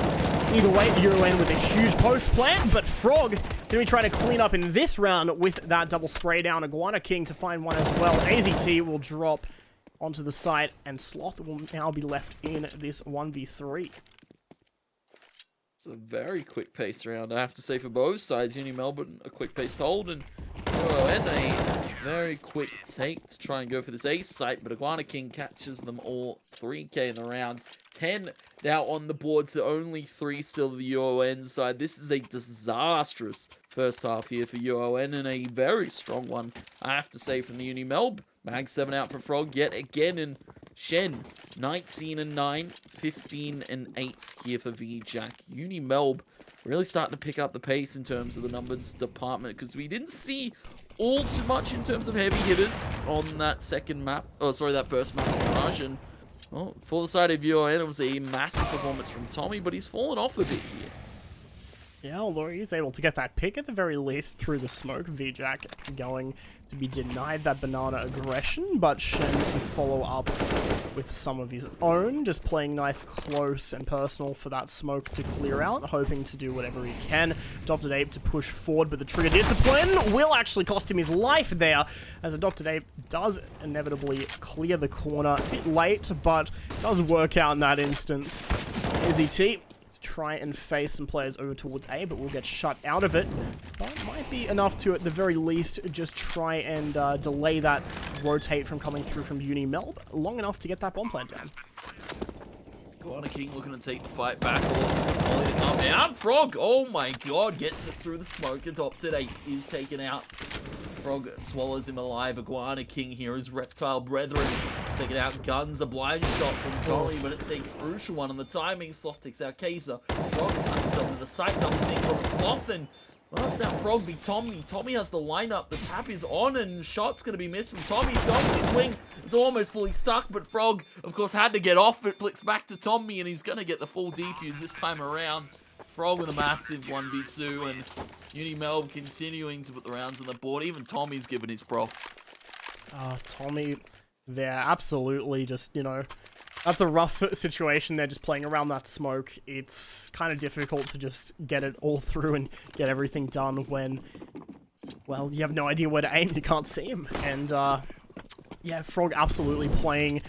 either way, UON with a huge post plan, but Frog gonna be trying to clean up in this round with that double spray down. Iguana King to find one as well. AZT will drop onto the side, and Sloth will now be left in this 1v3. It's a very quick pace round, I have to say, for both sides. UniMelb, a quick pace to hold, and UON a very quick take to try and go for this ace site, but Iguana King catches them all. 3k in the round. 10 now on the board to only 3 still of the UON side. This is a disastrous first half here for UON, and a very strong one, I have to say, from the UniMelb. Mag 7 out for Frog yet again, and Shen, 19 and 9, 15 and 8 here for VJack. UniMelb really starting to pick up the pace in terms of the numbers department, because we didn't see all too much in terms of heavy hitters on that second map, that first map Mirage. And well, for the side of UON, it was a massive performance from Tommy, but he's fallen off a bit here. Yeah, although he's able to get that pick at the very least through the smoke. VJack going to be denied that banana aggression, but Shen to follow up with some of his own, just playing nice, close, and personal for that smoke to clear out, hoping to do whatever he can. Adopted Ape to push forward, but the trigger discipline will actually cost him his life there, as Adopted Ape does inevitably clear the corner. A bit late, but does work out in that instance. Izzy T try and face some players over towards A, but will get shut out of it. But might be enough to, at the very least, just try and delay that rotate from coming through from UniMelb long enough to get that bomb plant down. Iguana King looking to take the fight back, or Ollie to come down. Frog, oh my god, gets it through the smoke. Adopted Ape is taken out. Frog swallows him alive. Iguana King here, his reptile brethren, taking out Guns. A blind shot from Tommy, but it's a crucial one on the timing. Sloth takes out Kaiser. Frog sucks up to the side, double thing from Sloth, and well, it's now Frog v Tommy. Tommy has the lineup. The tap is on, and shot's going to be missed from Tommy. He's gone with his wing. It's almost fully stuck, but Frog, of course, had to get off. It flicks back to Tommy, and he's going to get the full defuse this time around. Frog with a massive 1v2, and UniMelb continuing to put the rounds on the board. Even Tommy's given his props. Tommy, they're absolutely just, that's a rough situation. They're just playing around that smoke. It's kind of difficult to just get it all through and get everything done when, well, you have no idea where to aim. You can't see him. And, yeah, Frog absolutely playing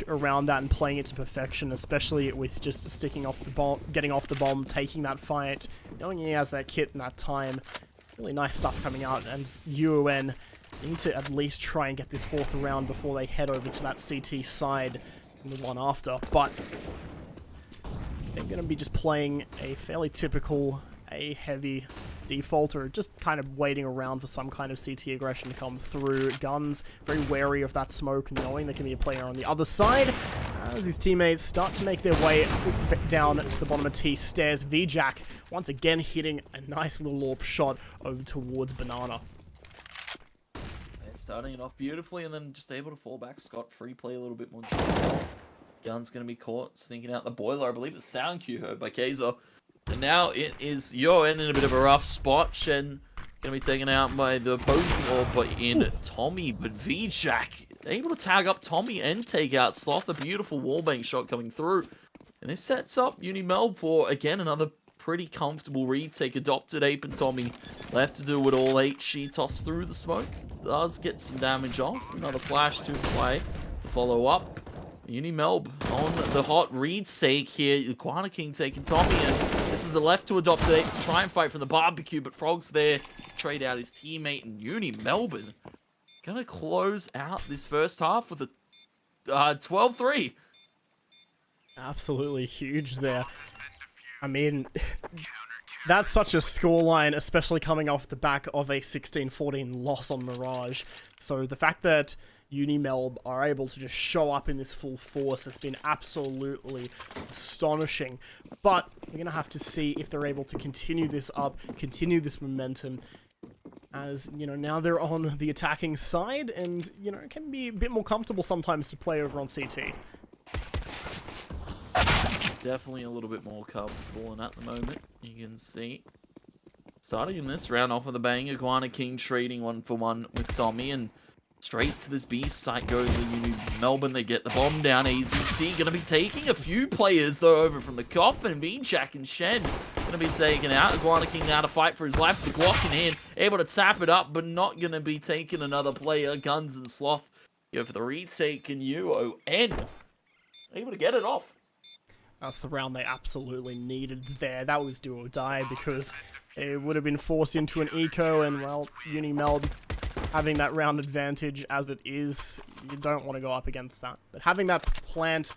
around that and playing it to perfection, especially with just sticking off the bomb, getting off the bomb, taking that fight, knowing he has that kit in that time. Really nice stuff coming out, and UON need to at least try and get this fourth round before they head over to that CT side in the one after. But they're going to be just playing a fairly typical A-heavy default, or just kind of waiting around for some kind of CT aggression to come through. Guns, very wary of that smoke, knowing there can be a player on the other side. As his teammates start to make their way down to the bottom of T stairs, VJack once again hitting a nice little AWP shot over towards Banana. They're starting it off beautifully, and then just able to fall back scot-free, play a little bit more. Gun's going to be caught sneaking out the boiler. I believe the sound cue heard by Kaiser. And now it is UON in a bit of a rough spot. Shen going to be taken out by the opposing orb, but in Tommy. But VJack able to tag up Tommy and take out Sloth. A beautiful wallbang shot coming through. And this sets up UniMelb for, again, another pretty comfortable retake. Adopted Ape and Tommy left to do it all. She tossed through the smoke. Does get some damage off. Another flash to play to follow up. UniMelb on the hot read sake here. Iguana King taking Tommy, and this is the left to Adopted Ape to try and fight from the barbecue, but Frog's there to trade out his teammate, and UniMelb gonna close out this first half with a 12-3. Absolutely huge there. I mean, that's such a scoreline, especially coming off the back of a 16-14 loss on Mirage. So the fact that UniMelb are able to just show up in this full force has been absolutely astonishing. But we're going to have to see if they're able to continue this up, continue this momentum, as, now they're on the attacking side, and, it can be a bit more comfortable sometimes to play over on CT. Definitely a little bit more comfortable, and at the moment, you can see, starting in this round off with a bang, Iguana King trading 1-for-1 with Tommy, and straight to this B site goes the UniMelb. They get the bomb down. AZC going to be taking a few players, though, over from the coffin. VJack and Shen going to be taken out. Iguana King now to fight for his life. The Glock in hand, able to tap it up, but not going to be taking another player. Guns and Sloth Go for the retake, and UON able to get it off. That's the round they absolutely needed there. That was do or die because it would have been forced into an eco, and well, UniMelb having that round advantage as it is, you don't want to go up against that. But having that plant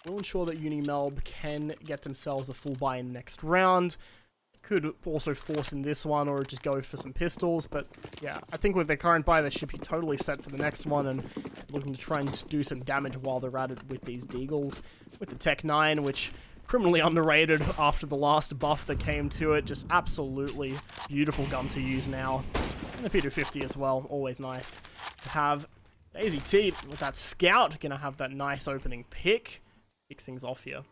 will ensure that UniMelb can get themselves a full buy in the next round. Could also force in this one or just go for some pistols, but yeah, I think with their current buy they should be totally set for the next one and looking to try and do some damage while they're at it with these deagles. With the Tech 9, which criminally underrated after the last buff that came to it, just absolutely beautiful gun to use now. And the P250 as well, always nice to have. AZT with that scout, gonna have that nice opening pick. Kick things off here.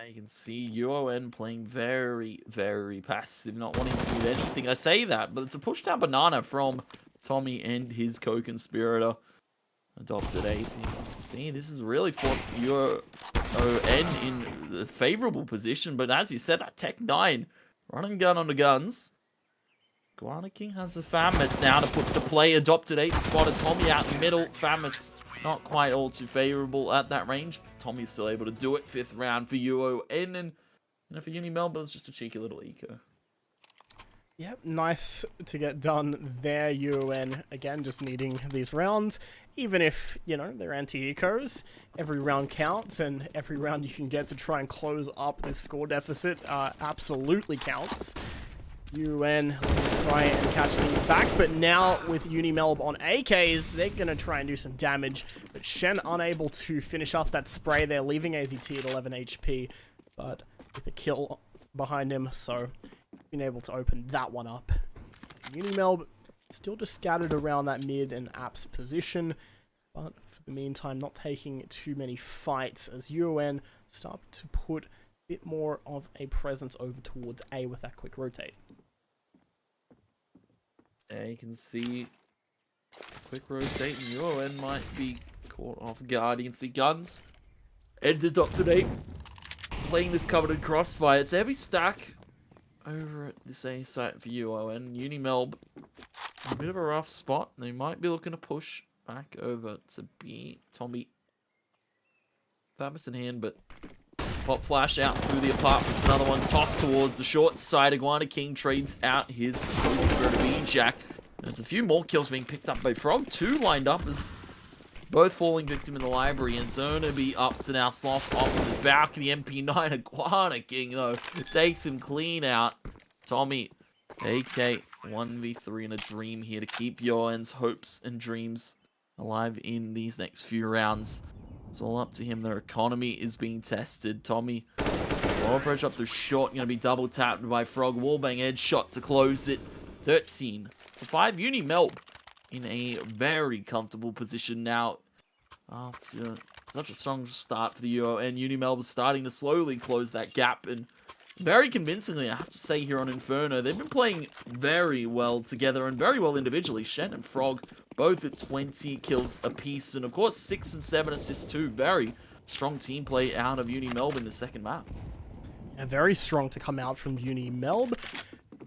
You can see UON playing very, very passive, not wanting to do anything. I say that, but it's a push-down banana from Tommy and his co-conspirator. Adopted AP. See, this has really forced UON in the favorable position, but as you said, that Tech 9, running gun on the guns. Guana King has a Famous now to put to play. Adopted 8 spotted Tommy out in the middle. Famous not quite all too favorable at that range. Tommy's still able to do it. 5th round for UON, and for UniMelb, it's just a cheeky little eco. Yep, nice to get done there. UON, again, just needing these rounds. Even if, you know, they're anti-ecos, every round counts, and every round you can get to try and close up this score deficit absolutely counts. UN try and catch things back, but now with UniMelb on AKs, they're going to try and do some damage. But Shen unable to finish up that spray there, leaving AZT at 11 HP, but with a kill behind him, so being able to open that one up. UniMelb still just scattered around that mid and apps position, but for the meantime, not taking too many fights as UON start to put a bit more of a presence over towards A with that quick rotate. Yeah, you can see quick rotate, and UON might be caught off guard. You can see guns. Ed Adopted 8 playing this coveted crossfire. It's a heavy stack over at this A site for UON. UniMelb, a bit of a rough spot. They might be looking to push back over to B. Tommy, Famous in hand, but pop flash out through the apartments. Another one tossed towards the short side. Iguana King trades out his Bean Jack. And there's a few more kills being picked up by Frog. 2 lined up as both falling victim in the library. And Zona be up to now Sloth off with his balcony. MP9 Iguana King, though, takes him clean out. Tommy, AK 1v3 in a dream here to keep Yoan's hopes and dreams alive in these next few rounds. It's all up to him. Their economy is being tested. Tommy, slow approach up to short. Going to be double tapped by Frog. Wallbang edge shot to close it. 13 to 5. UniMelb in a very comfortable position now. It's such a strong start for the UON. UniMelb is starting to slowly close that gap, and very convincingly, I have to say, here on Inferno. They've been playing very well together and very well individually. Shen and Frog both at 20 kills apiece, and of course 6 and 7 assists too. Very strong team play out of UniMelb in the second map. And very strong to come out from UniMelb.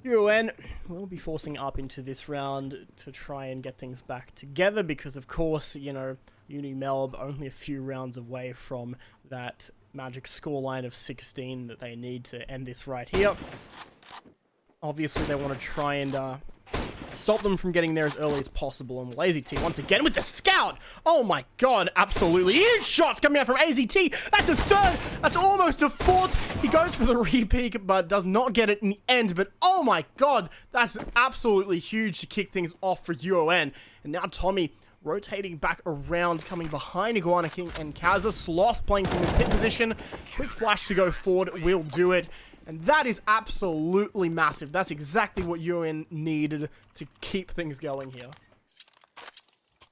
UON will be forcing up into this round to try and get things back together because, of course, you know, UniMelb only a few rounds away from that magic scoreline of 16 that they need to end this right here. Obviously, they want to try and stop them from getting there as early as possible. And AZT once again with the scout. Oh my god, absolutely huge shots coming out from AZT. That's a 3rd. That's almost a 4th. He goes for the re-peek, but does not get it in the end. But oh my god, that's absolutely huge to kick things off for UON. And now Tommy rotating back around, coming behind Iguana King and Kaza. Sloth playing from his pit position. Quick flash to go forward will do it. And that is absolutely massive. That's exactly what UON needed to keep things going here.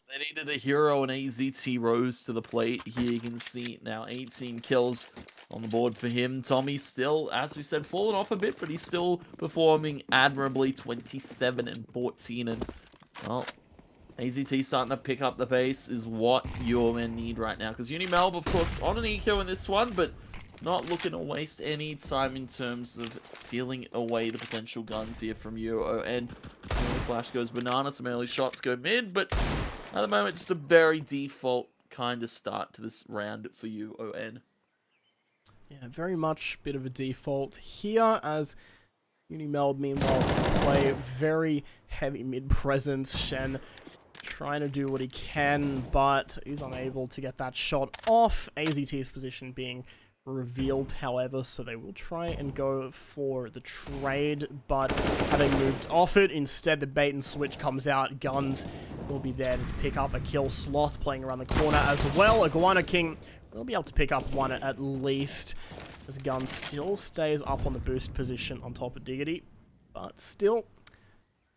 They needed a hero, and AZT rose to the plate. Here you can see now 18 kills on the board for him. Tommy still, as we said, fallen off a bit, but he's still performing admirably. 27 and 14. And, well, AZT starting to pick up the pace is what UON need right now. Because UniMelb, of course, on an eco in this one, but not looking to waste any time in terms of stealing away the potential guns here from UON. Flash goes banana, some early shots go mid, but At the moment, just a very default kind of start to this round for UON. Yeah, very much a bit of a default here, as UniMelb, meanwhile, just play very heavy mid-presence. Shen trying to do what he can, but he's unable to get that shot off. AZT's position being revealed, however, so they will try and go for the trade, but having moved off it, instead the bait and switch comes out. Guns will be there to pick up a kill. Sloth playing around the corner as well. Iguana King will be able to pick up one at least, as Gun still stays up on the boost position on top of Diggity, but still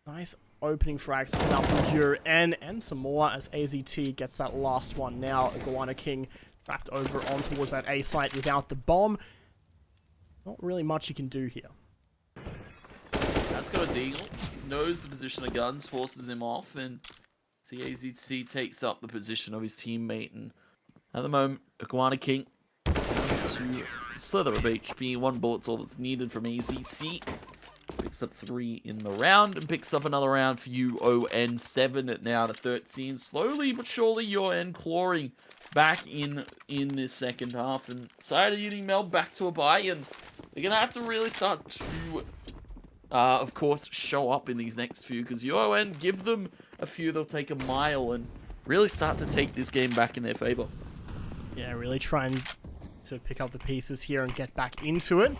nice opening frags coming out from UON, and some more as AZT gets that last one now. Iguana King wrapped over on towards that A site without the bomb. Not really much you can do here. That's got a deagle. Knows the position of Guns, forces him off, and AZT takes up the position of his teammate. And at the moment, Iguana King has to slither of HP. One bullet's all that's needed from AZT. Picks up 3 in the round and picks up another round for UON. 7 now to 13. Slowly but surely, UON clawing back in this second half, and side of UniMelb back to a bye, and they're gonna have to really start to, of course, show up in these next few, because UON, give them a few, they'll take a mile and really start to take this game back in their favor. Yeah, really trying to pick up the pieces here and get back into it.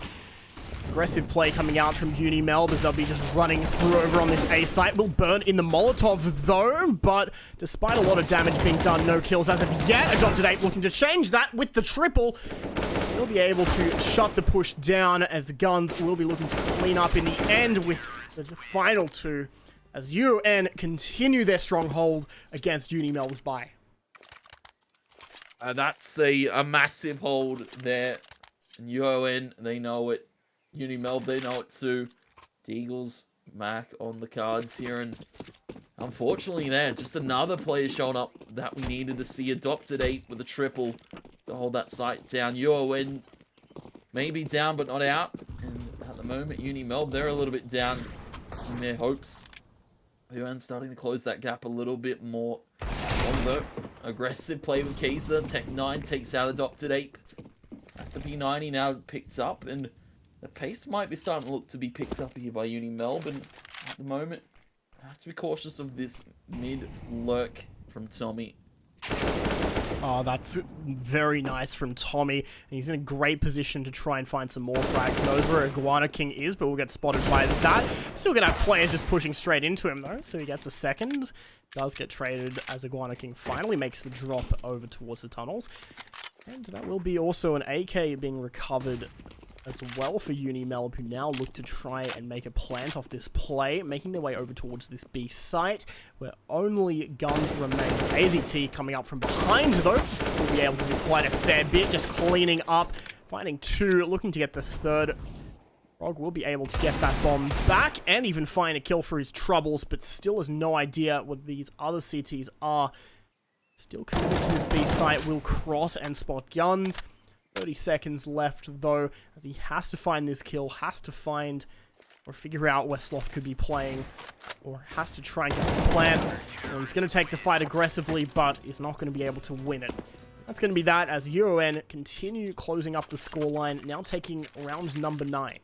Aggressive play coming out from UniMelb as they'll be just running through over on this A site. Will burn in the Molotov though, but despite a lot of damage being done, no kills as of yet. Adopted 8 looking to change that with the triple. He'll be able to shut the push down, as Guns will be looking to clean up in the end with the final 2, as UON continue their stronghold against UniMelb's bye. That's a massive hold there. And UON, they know it. UniMelb, they know it too. Deagles, Mac on the cards here, and unfortunately there, just another player showing up that we needed to see. Adopted 8 with a triple to hold that site down. UON maybe down, but not out. And at the moment, UniMelb, they're a little bit down in their hopes. UON starting to close that gap a little bit more. On the aggressive play with Kaiser. Tech 9 takes out Adopted 8. That's a P90 now picked up, and the pace might be starting to look to be picked up here by UniMelb, and at the moment, I have to be cautious of this mid lurk from Tommy. Oh, that's very nice from Tommy. And he's in a great position to try and find some more frags. Knows where Iguana King is, but we'll get spotted by that. Still gonna have players just pushing straight into him though, so he gets a second. Does get traded as Iguana King finally makes the drop over towards the tunnels. And that will be also an AK being recovered as well for UniMelb, who now look to try and make a plant off this play, making their way over towards this B site, where only Guns remain. AZT coming up from behind, though, will be able to do quite a fair bit, just cleaning up, finding 2, looking to get the 3rd. Frog will be able to get that bomb back, and even find a kill for his troubles, but still has no idea what these other CTs are. Still committed to this B site, will cross and spot Guns. 30 seconds left, though, as he has to find this kill, has to find or figure out where Sloth could be playing, or has to try and get this plan. Well, he's going to take the fight aggressively, but is not going to be able to win it. That's going to be that, as UON continue closing up the scoreline, now taking round number 9.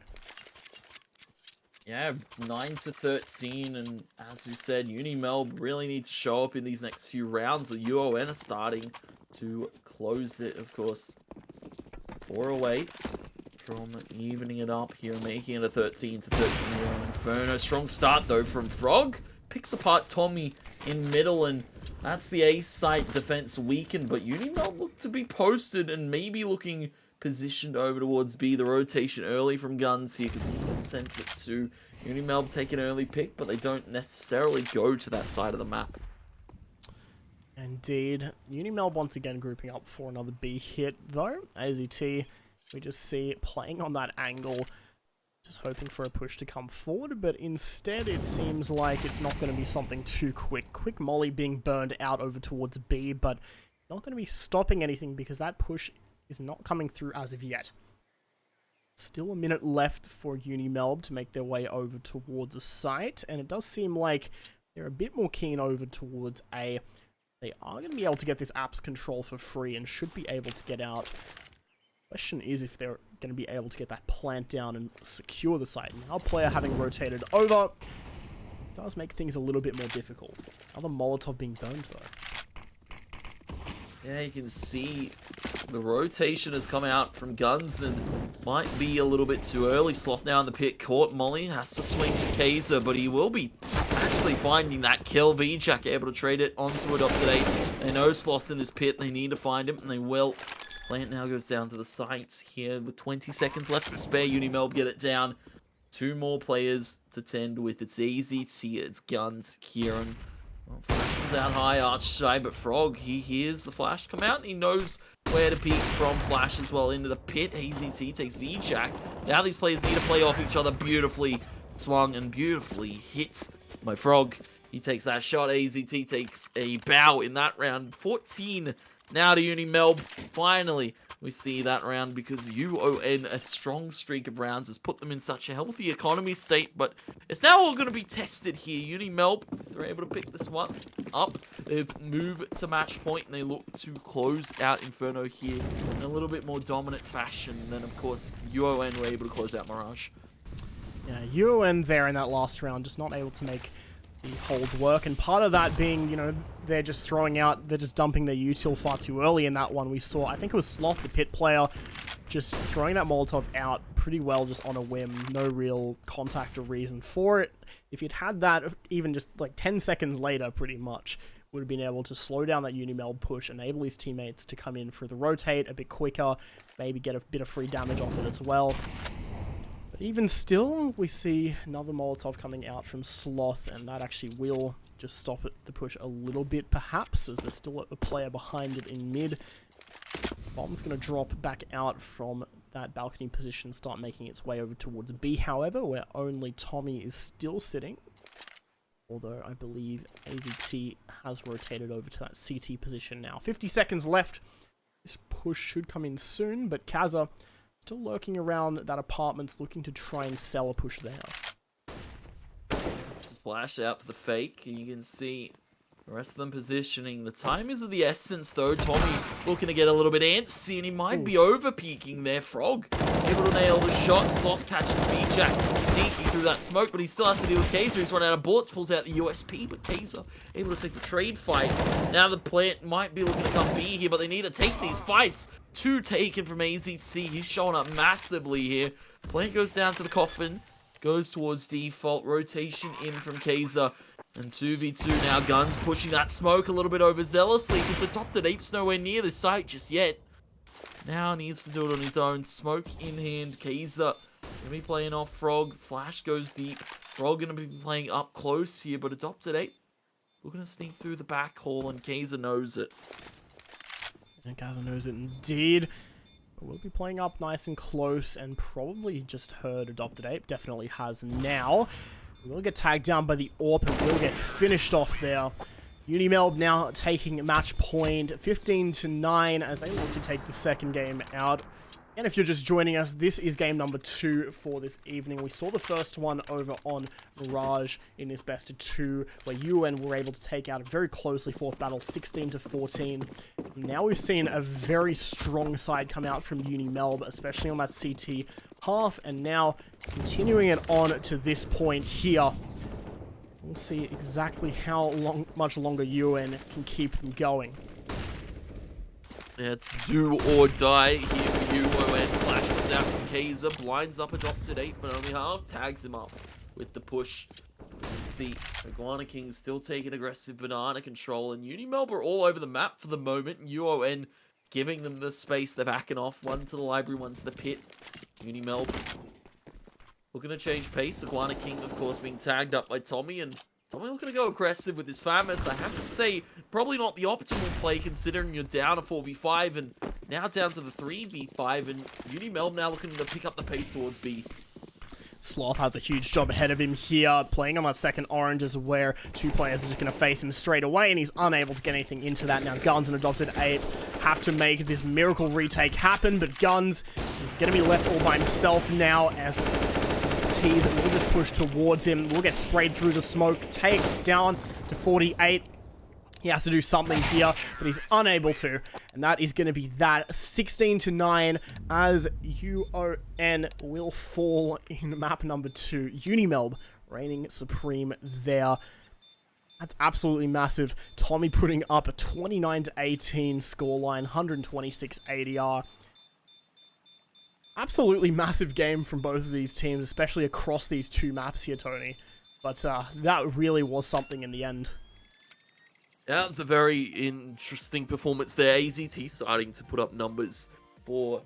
Yeah, 9 to 13, and as you said, UniMelb really need to show up in these next few rounds. The UON are starting to close it, of course. 4 away from evening it up here, making it a 13 to 13 Inferno. Strong start though from Frog. Picks apart Tommy in middle, and that's the A site defense weakened, but UniMelb look to be posted and maybe looking positioned over towards B. The rotation early from Guns here, because he can sense it too. UniMelb take an early pick, but they don't necessarily go to that side of the map. Indeed. UniMelb once again grouping up for another B hit, though. AZT, we just see playing on that angle, just hoping for a push to come forward, but instead it seems like it's not going to be something too quick. Quick molly being burned out over towards B, but not going to be stopping anything because that push is not coming through as of yet. Still a minute left for UniMelb to make their way over towards a site, and it does seem like they're a bit more keen over towards A. They are going to be able to get this apps control for free and should be able to get out. Question is if they're going to be able to get that plant down and secure the site. Now, player having rotated over does make things a little bit more difficult. Another Molotov being burned, though. Yeah, you can see the rotation has come out from Guns and might be a little bit too early. Sloth now in the pit. Caught Molly. Has to swing to Kaiser, but he will be actually finding that kill. VJack able to trade it onto it up today. They know Sloth's in this pit. They need to find him, and they will. Plant now goes down to the sites here with 20 seconds left to spare. UniMelb get it down. 2 more players to tend with. It's AZT, it's Guns, Kieran. Well, Flash is out high, Archside, but Frog, he hears the Flash come out, and he knows where to peek from Flash as well into the pit. AZT takes VJack. Now these players need to play off each other. Beautifully swung and beautifully hits by Frog. He takes that shot. AZT takes a bow in that round. 14 now to UniMelb. Finally, we see that round because UON, a strong streak of rounds, has put them in such a healthy economy state, but it's now all going to be tested here. UniMelb, they're able to pick this one up. They move to match point, and they look to close out Inferno here in a little bit more dominant fashion. And then, of course, UON were able to close out Mirage. Yeah, UON there in that last round, just not able to make the hold work, and part of that being, you know, they're just dumping their util far too early in that one. We saw, I think it was Sloth, the pit player, just throwing that Molotov out pretty well just on a whim, no real contact or reason for it. If you'd had that even just like 10 seconds later, pretty much, would have been able to slow down that UniMelb push, enable his teammates to come in for the rotate a bit quicker, maybe get a bit of free damage off it as well. Even still, we see another Molotov coming out from Sloth, and that actually will just stop the push a little bit, perhaps, as there's still a player behind it in mid. Bomb's going to drop back out from that balcony position, start making its way over towards B, however, where only Tommy is still sitting. Although I believe AZT has rotated over to that CT position now. 50 seconds left. This push should come in soon, but Kaza still lurking around that apartment, looking to try and sell a push there. It's a flash out for the fake, and you can see the rest of them positioning. The time is of the essence, though. Tommy looking to get a little bit antsy, and he might be over-peaking there. Frog able to nail the shot. Sloth catches VJack, sneaking through that smoke, but he still has to deal with Kaiser. He's run out of bullets, pulls out the USP, but Kaiser able to take the trade fight. Now the plant might be looking to come B here, but they need to take these fights. 2 taken from AZT. He's showing up massively here. Plant goes down to the coffin, goes towards default. Rotation in from Kaiser. And 2v2 now. Guns pushing that smoke a little bit overzealously because the Adopted Ape's nowhere near the site just yet. Now needs to do it on his own. Smoke in hand. Kaiser gonna be playing off Frog. Flash goes deep. Frog gonna be playing up close here, but Adopted Ape looking to sneak through the back hall, and Kaiser knows it. And Kaza knows it indeed. We'll be playing up nice and close, and probably just heard Adopted Ape. Definitely has now. We'll get tagged down by the AWP, and we'll get finished off there. UniMelb now taking match point 15-9 as they look to take the second game out. And if you're just joining us, this is game number 2 for this evening. We saw the first one over on Mirage in this best of 2, where UN were able to take out a very closely fought battle, 16-14. Now we've seen a very strong side come out from UniMelb, especially on that CT half, and now continuing it on to this point here. We'll see exactly how much longer UN can keep them going. Yeah, it's do or die here for UON. Flash comes out from Kaiser, blinds up Adopted Ape, but only half, tags him up with the push. You see, Iguana King still taking aggressive banana control, and UniMelb are all over the map for the moment. UON giving them the space, they're backing off. One to the library, one to the pit. UniMelb looking to change pace. Iguana King, of course, being tagged up by Tommy, and Tommy looking to go aggressive with his FAMAS. I have to say, probably not the optimal play considering you're down a 4v5 and now down to the 3v5, and UniMelb now looking to pick up the pace towards B. Sloth has a huge job ahead of him here, playing on that second orange is where 2 players are just going to face him straight away, and he's unable to get anything into that. Now Guns and Adopted Ape have to make this miracle retake happen, but Guns is going to be left all by himself now as Tease will just push towards him. We'll get sprayed through the smoke, take down to 48. He has to do something here, but he's unable to. And that is going to be that 16-9 as UON will fall in map number 2. UniMelb reigning supreme there. That's absolutely massive. Tommy putting up a 29-18 scoreline, 126 ADR. Absolutely massive game from both of these teams, especially across these 2 maps here, Tony. But that really was something in the end. That was a very interesting performance there. AZT starting to put up numbers for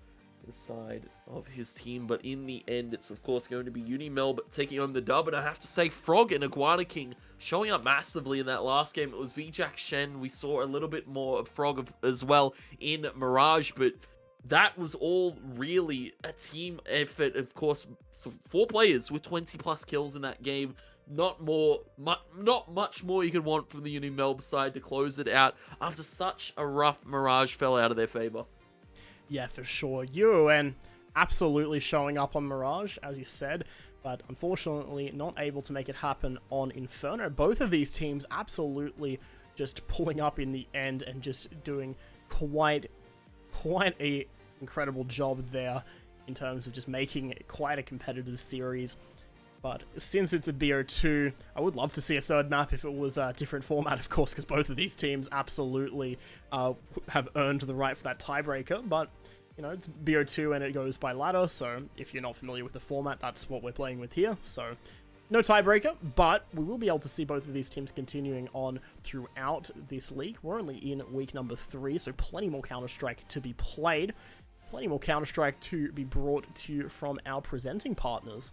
the side of his team, but in the end, it's of course going to be UniMelb taking home the dub, and I have to say, Frog and Iguana King showing up massively in that last game. It was VJack Shen. We saw a little bit more of Frog as well in Mirage, but that was all really a team effort. Of course, 4 players with 20 plus kills in that game. Not much more you could want from the UniMelb side to close it out after such a rough Mirage fell out of their favor. Yeah, for sure. UON absolutely showing up on Mirage, as you said, but unfortunately not able to make it happen on Inferno. Both of these teams absolutely just pulling up in the end and just doing quite a incredible job there in terms of just making it quite a competitive series. But since it's a BO2, I would love to see a third map if it was a different format, of course, because both of these teams absolutely have earned the right for that tiebreaker. But, you know, it's BO2 and it goes by ladder, so if you're not familiar with the format, that's what we're playing with here. So, no tiebreaker, but we will be able to see both of these teams continuing on throughout this league. We're only in week number 3, so plenty more Counter-Strike to be played. Plenty more Counter-Strike to be brought to you from our presenting partners.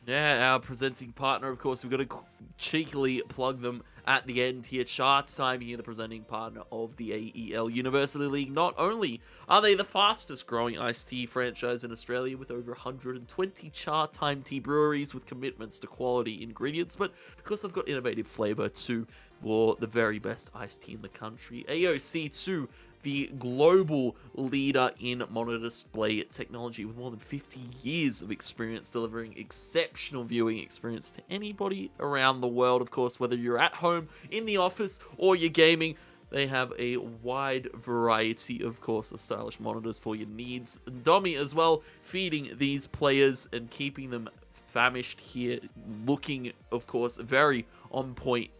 Yeah, our presenting partner, of course, we've got to cheekily plug them at the end here. Chatime here, the presenting partner of the AEL University League. Not only are they the fastest growing iced tea franchise in Australia with over 120 Chatime tea breweries with commitments to quality ingredients, but of course they've got innovative flavor too for the very best iced tea in the country. AOC too, the global leader in monitor display technology with more than 50 years of experience delivering exceptional viewing experience to anybody around the world. Of course, whether you're at home, in the office, or you're gaming, they have a wide variety, of course, of stylish monitors for your needs. Indomie as well, feeding these players and keeping them famished here, looking, of course, very on point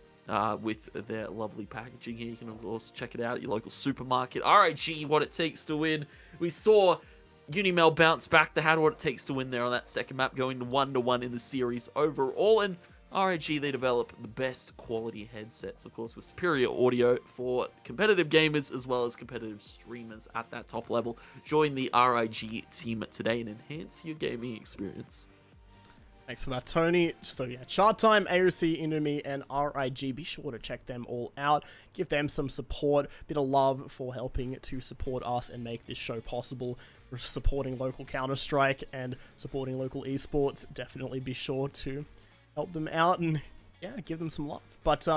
with their lovely packaging here. You can, of course, check it out at your local supermarket. RIG, what it takes to win. We saw UniMelb bounce back. They had what it takes to win there on that second map, going to 1-1 in the series overall. And RIG, they develop the best quality headsets, of course, with superior audio for competitive gamers as well as competitive streamers at that top level. Join the RIG team today and enhance your gaming experience. Thanks for that, Tony. So yeah, Chatime, AOC, Indomie, and RIG. Be sure to check them all out. Give them some support. Bit of love for helping to support us and make this show possible. For supporting local Counter-Strike and supporting local esports. Definitely be sure to help them out and, yeah, give them some love. But,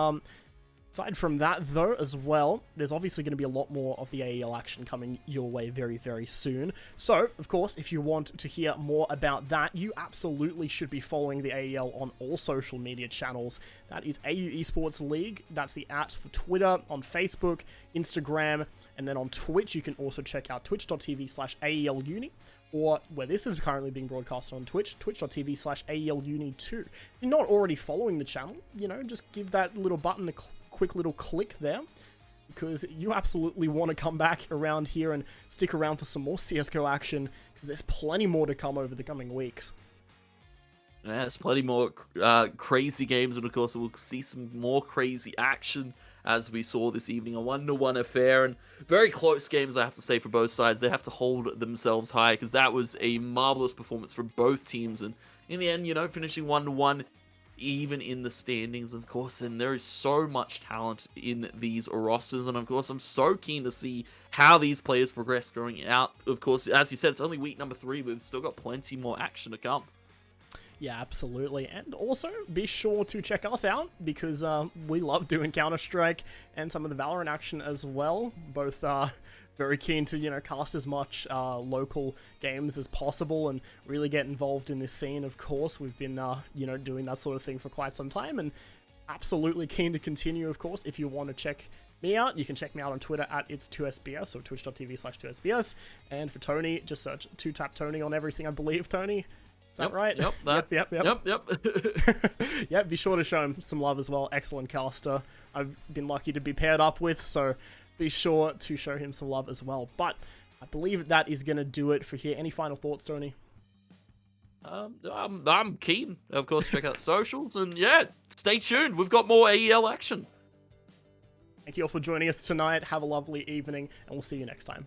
aside from that, though, as well, there's obviously going to be a lot more of the AEL action coming your way very, very soon. So, of course, if you want to hear more about that, you absolutely should be following the AEL on all social media channels. That is AU Esports League. That's the @ for Twitter, on Facebook, Instagram, and then on Twitch. You can also check out twitch.tv/AEL Uni. Or where this is currently being broadcast on Twitch, twitch.tv/AEL Uni 2. If you're not already following the channel, you know, just give that little button a quick little click there, because you absolutely want to come back around here and stick around for some more CSGO action, because there's plenty more to come over the coming weeks. Yeah, there's plenty more crazy games, and of course we'll see some more crazy action as we saw this evening. A 1-1 affair, and very close games, I have to say, for both sides. They have to hold themselves high, because that was a marvelous performance for both teams, and in the end, you know, finishing 1-1, even in the standings, of course, and there is so much talent in these rosters, and of course, I'm so keen to see how these players progress going out. Of course, as you said, it's only week number 3, but we've still got plenty more action to come. Yeah, absolutely. And also, be sure to check us out, because we love doing Counter-Strike and some of the Valorant action as well. Both very keen to, you know, cast as much local games as possible and really get involved in this scene, of course. We've been, you know, doing that sort of thing for quite some time, and absolutely keen to continue, of course. If you want to check me out, you can check me out on Twitter at it's2sbs or twitch.tv/2sbs. And for Tony, just search 2tap Tony on everything, I believe, Tony. Is that right? Yep. Yeah, be sure to show him some love as well. Excellent caster. I've been lucky to be paired up with, so be sure to show him some love as well. But I believe that is going to do it for here. Any final thoughts, Tony? I'm keen. Of course, check out socials, and yeah, stay tuned. We've got more AEL action. Thank you all for joining us tonight. Have a lovely evening, and we'll see you next time.